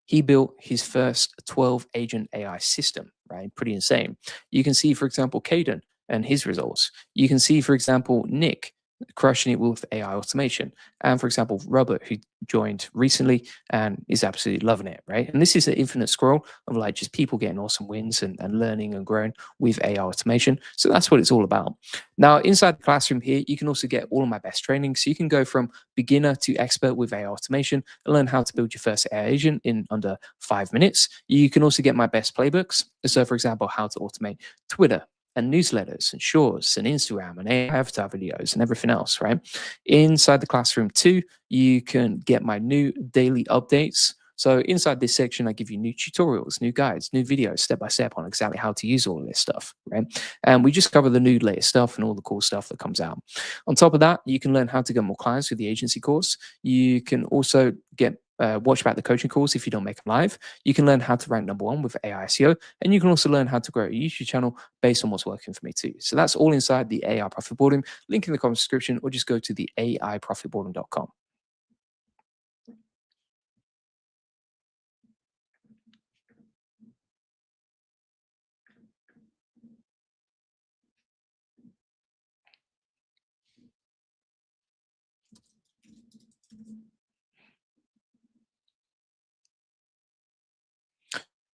he built his first 12 agent AI system, right? Pretty insane. You can see, for example, Caden and his results. You can see, for example, Nick crushing it with AI automation. And for example, Robert, who joined recently and is absolutely loving it, right? And this is an infinite scroll of like just people getting awesome wins and learning and growing with AI automation. So that's what it's all about. Now, inside the classroom here, you can also get all of my best training. So you can go from beginner to expert with AI automation and learn how to build your first AI agent in under 5 minutes. You can also get my best playbooks. So for example, how to automate Twitter and newsletters and shorts and Instagram and AI avatar videos and everything else, right? Inside the classroom too, you can get my new daily updates. So inside this section, I give you new tutorials, new guides, new videos, step by step on exactly how to use all of this stuff, right? And we just cover the new latest stuff and all the cool stuff that comes out. On top of that, you can learn how to get more clients with the agency course. You can also get watch back the coaching calls if you don't make them live. You can learn how to rank #1 with AI SEO, and you can also learn how to grow a YouTube channel based on what's working for me too. So that's all inside the AI Profit Boarding. Link in the comment description, or just go to the aiprofitboarding.com.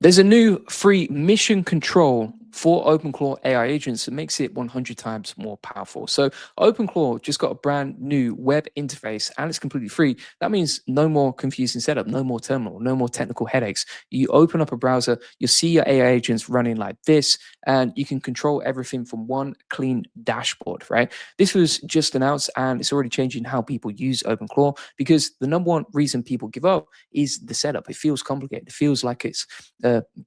There's a new free mission control for OpenClaw AI agents that makes it 100 times more powerful. So OpenClaw just got a brand new web interface and it's completely free. That means no more confusing setup, no more terminal, no more technical headaches. You open up a browser, you'll see your AI agents running like this, and you can control everything from one clean dashboard, right? This was just announced and it's already changing how people use OpenClaw, because the #1 reason people give up is the setup. It feels complicated. It feels like it's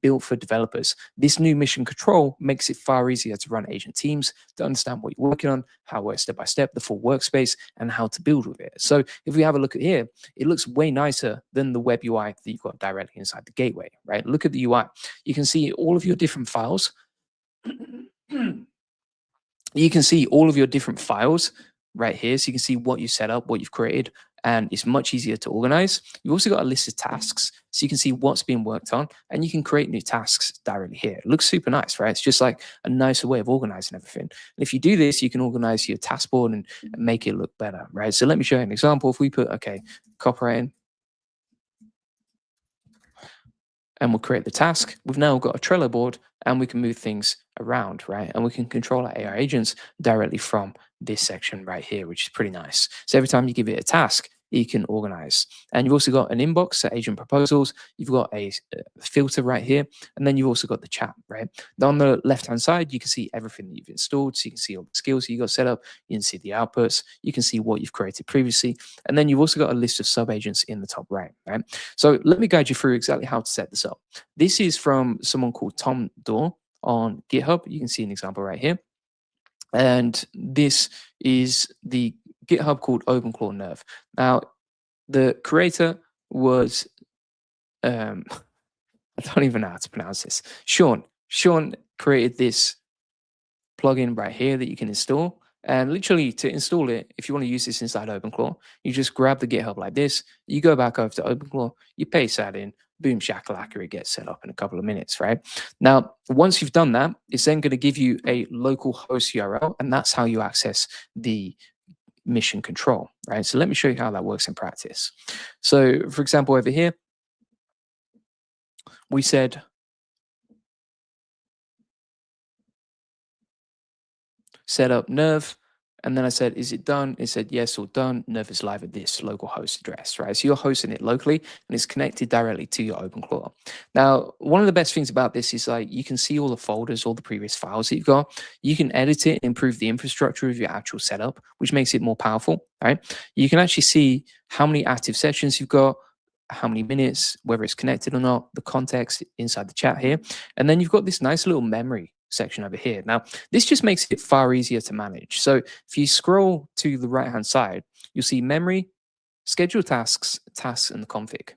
built for developers. This new mission control makes it far easier to run agent teams, to understand what you're working on, how it works step by step, the full workspace, and how to build with it. So if we have a look at here, it looks way nicer than the web UI that you've got directly inside the gateway, right? Look at the UI. You can see all of your different files. You can see all of your different files right here. So you can see what you set up, what you've created, and it's much easier to organize. You've also got a list of tasks, so you can see what's being worked on, and you can create new tasks directly here. It looks super nice, right? It's just like a nicer way of organizing everything. And if you do this, you can organize your task board and make it look better, right? So let me show you an example. If we put, okay, copywriting, and we'll create the task. We've now got a Trello board and we can move things around, right? And we can control our AI agents directly from this section right here, which is pretty nice. So every time you give it a task, you can organize. And you've also got an inbox, so agent proposals. You've got a filter right here. And then you've also got the chat, right? Now on the left-hand side, you can see everything that you've installed. So you can see all the skills you got set up. You can see the outputs. You can see what you've created previously. And then you've also got a list of sub-agents in the top right, right? So let me guide you through exactly how to set this up. This is from someone called Tom Dorr on GitHub. You can see an example right here. And this is the GitHub called OpenClaw Nerve. Now, the creator was, I don't even know how to pronounce this. Sean created this plugin right here that you can install. And literally to install it, if you want to use this inside OpenClaw, you just grab the GitHub like this. You go back over to OpenClaw, you paste that in, boom, shakalaka, it gets set up in a couple of minutes, right? Now, once you've done that, it's then going to give you a local host URL, and that's how you access the mission control, right? So let me show you how that works in practice. So for example, over here, we said set up Nerve, And then I said, is it done? It said, yes, all done. Nerve is live at this local host address, right? So you're hosting it locally and it's connected directly to your OpenClaw. Now, one of the best things about this is like you can see all the folders, all the previous files that you've got. You can edit it and improve the infrastructure of your actual setup, which makes it more powerful, right? You can actually see how many active sessions you've got, how many minutes, whether it's connected or not, the context inside the chat here. And then you've got this nice little memory section over here. Now, this just makes it far easier to manage. So if you scroll to the right-hand side, you'll see memory, schedule tasks, and the config.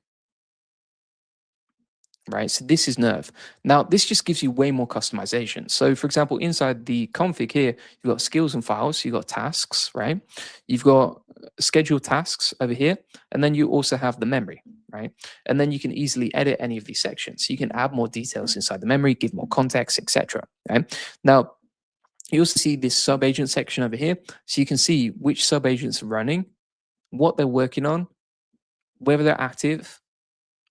Right, so this is Nerve. Now, this just gives you way more customization. So, for example, inside the config here, you've got skills and files, you've got tasks, right? You've got scheduled tasks over here, and then you also have the memory, right? And then you can easily edit any of these sections. You can add more details inside the memory, give more context, etc. Right? Now, you also see this sub-agent section over here, so you can see which sub-agents are running, what they're working on, whether they're active,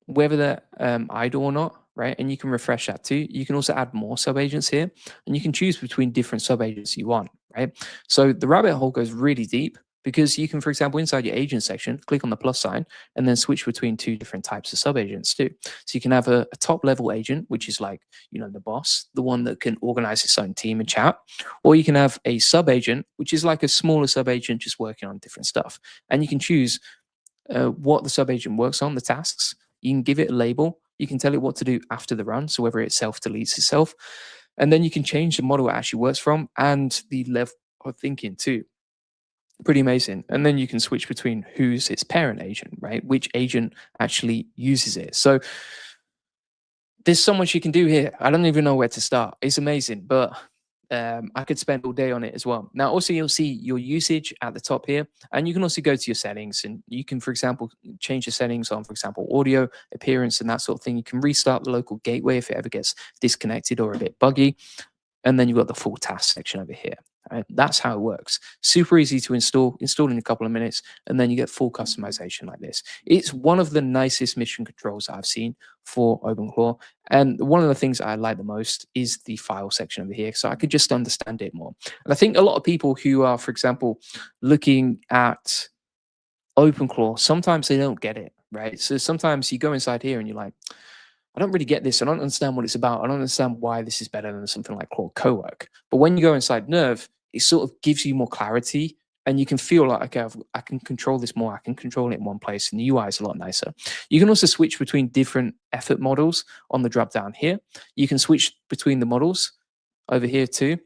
whether they're idle or not, right? And you can refresh that too. You can also add more sub-agents here, and you can choose between different sub-agents you want, right? So the rabbit hole goes really deep because you can, for example, inside your agent section, click on the plus sign and then switch between two different types of sub-agents too. So you can have a top level agent, which is like, you know, the boss, the one that can organize its own team and chat, or you can have a sub-agent, which is like a smaller sub-agent just working on different stuff. And you can choose what the sub-agent works on, the tasks. You can give it a label. You can tell it what to do after the run, so whether it self-deletes itself. And then you can change the model it actually works from and the level of thinking too. Pretty amazing. And then you can switch between who's its parent agent, right? Which agent actually uses it. So there's so much you can do here. I don't even know where to start. It's amazing, but I could spend all day on it as well. Now, also, you'll see your usage at the top here, and you can also go to your settings, and you can, for example, change your settings on, for example, audio, appearance, and that sort of thing. You can restart the local gateway if it ever gets disconnected or a bit buggy. And then you've got the full task section over here. Right? That's how it works. Super easy to install in a couple of minutes, and then you get full customization like this. It's one of the nicest mission controls I've seen for OpenClaw. And one of the things I like the most is the file section over here, so I could just understand it more. And I think a lot of people who are, for example, looking at OpenClaw, sometimes they don't get it, right? So sometimes you go inside here and you're like, I don't really get this. I don't understand what it's about. I don't understand why this is better than something like Claude Cowork. But when you go inside Nerve, it sort of gives you more clarity and you can feel like, okay, I can control this more. I can control it in one place and the UI is a lot nicer. You can also switch between different effort models on the drop down here. You can switch between the models over here too.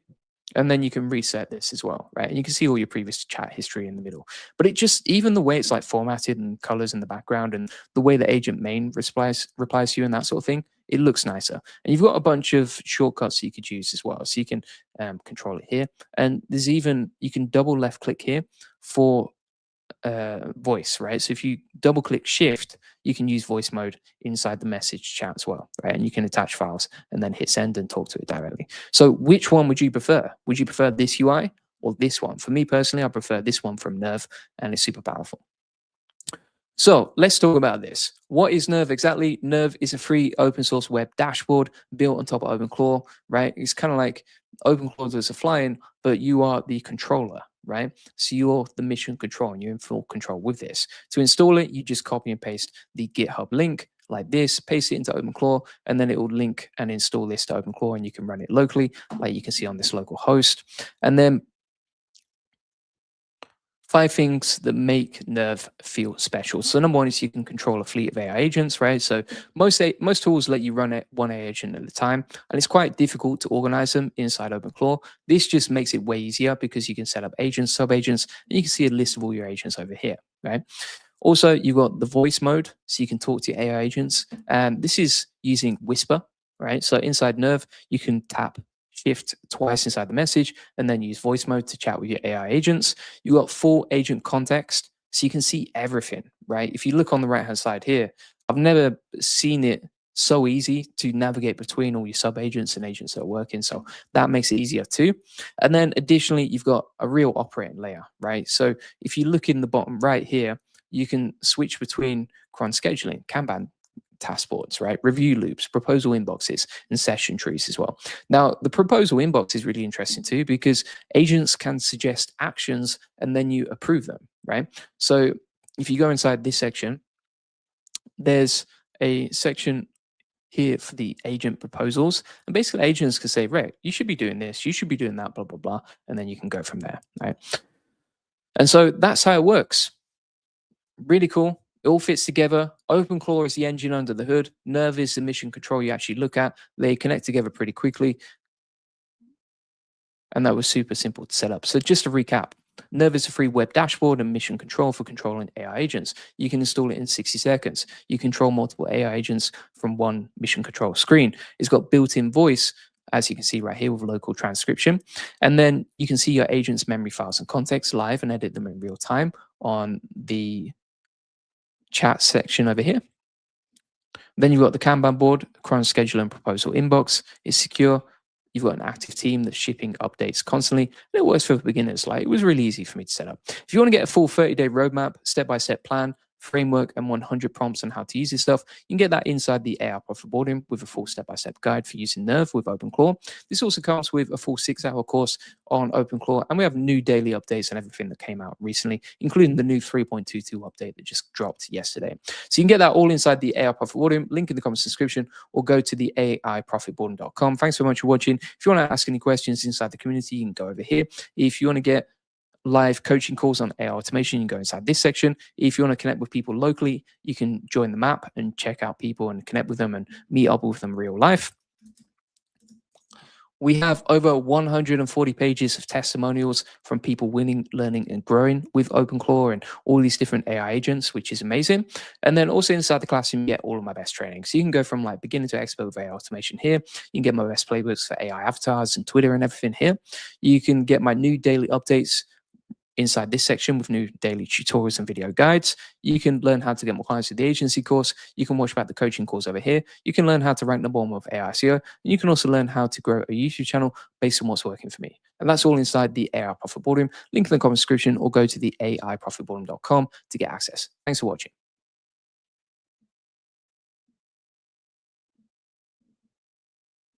And then you can reset this as well, right? And you can see all your previous chat history in the middle. But it just, even the way it's like formatted and colors in the background and the way the agent main replies to you and that sort of thing, it looks nicer. And you've got a bunch of shortcuts you could use as well. So you can control it here. And there's even, you can double left click here for voice, right? So if you double click shift, you can use voice mode inside the message chat as well, right? And you can attach files and then hit send and talk to it directly. So which one would you prefer? Would you prefer this UI or this one? For me personally, I prefer this one from Nerve, and it's super powerful. So let's talk about this. What is Nerve exactly? Nerve is a free open source web dashboard built on top of OpenClaw, right? It's kind of like OpenClaw does the flying, but you are the controller, right? So you're the mission control and you're in full control with this. To install it, you just copy and paste the GitHub link like this, paste it into OpenClaw, and then it will link and install this to OpenClaw and you can run it locally, like you can see on this local host. And then 5 things that make Nerve feel special. So number one is you can control a fleet of AI agents, right? So most tools let you run one AI agent at a time, and it's quite difficult to organize them inside OpenClaw. This just makes it way easier because you can set up agents, sub-agents, and you can see a list of all your agents over here, right? Also, you've got the voice mode, so you can talk to your AI agents. And this is using Whisper, right? So inside Nerve, you can tap shift twice inside the message and then use voice mode to chat with your AI agents. You got full agent context, so you can see everything, right? If you look on the right-hand side here, I've never seen it so easy to navigate between all your sub-agents and agents that are working. So that makes it easier too. And then additionally, you've got a real operating layer, right? So if you look in the bottom right here, you can switch between cron scheduling, Kanban, task boards, right? Review loops, proposal inboxes, and session trees as well. Now, the proposal inbox is really interesting too, because agents can suggest actions and then you approve them, right? So if you go inside this section, there's a section here for the agent proposals. And basically agents can say, right, you should be doing this, you should be doing that, blah, blah, blah. And then you can go from there, right? And so that's how it works. Really cool. It all fits together. OpenClaw is the engine under the hood. Nerve is the mission control you actually look at. They connect together pretty quickly. And that was super simple to set up. So just to recap, Nerve is a free web dashboard and mission control for controlling AI agents. You can install it in 60 seconds. You control multiple AI agents from one mission control screen. It's got built-in voice, as you can see right here with local transcription. And then you can see your agent's memory files and context live and edit them in real time on the chat section over here. Then you've got the Kanban board, cron schedule and proposal inbox. It's secure. You've got an active team that's shipping updates constantly. And it works for beginners. Like, it was really easy for me to set up. If you want to get a full 30-day roadmap, step-by-step plan, framework, and 100 prompts on how to use this stuff, you can get that inside the AI Profit Boardroom with a full step-by-step guide for using Nerve with OpenClaw. This also comes with a full 6-hour course on OpenClaw, and we have new daily updates and everything that came out recently, including the new 3.22 update that just dropped yesterday. So you can get that all inside the AI Profit Boardroom, link in the comments description, or go to the AIProfitBoardroom.com. Thanks so much for watching. If you want to ask any questions inside the community, you can go over here. If you want to get live coaching calls on AI automation, you can go inside this section. If you want to connect with people locally, you can join the map and check out people and connect with them and meet up with them in real life. We have over 140 pages of testimonials from people winning, learning, and growing with OpenClaw and all these different AI agents, which is amazing. And then also inside the classroom, you get all of my best training. So you can go from like beginner to expert with AI automation here. You can get my best playbooks for AI avatars and Twitter and everything here. You can get my new daily updates inside this section with new daily tutorials and video guides. You can learn how to get more clients with the agency course. You can watch about the coaching calls over here. You can learn how to rank number one with AI SEO. And you can also learn how to grow a YouTube channel based on what's working for me. And that's all inside the AI Profit Boardroom. Link in the comment description or go to the AIProfitBoardroom.com to get access. Thanks for watching.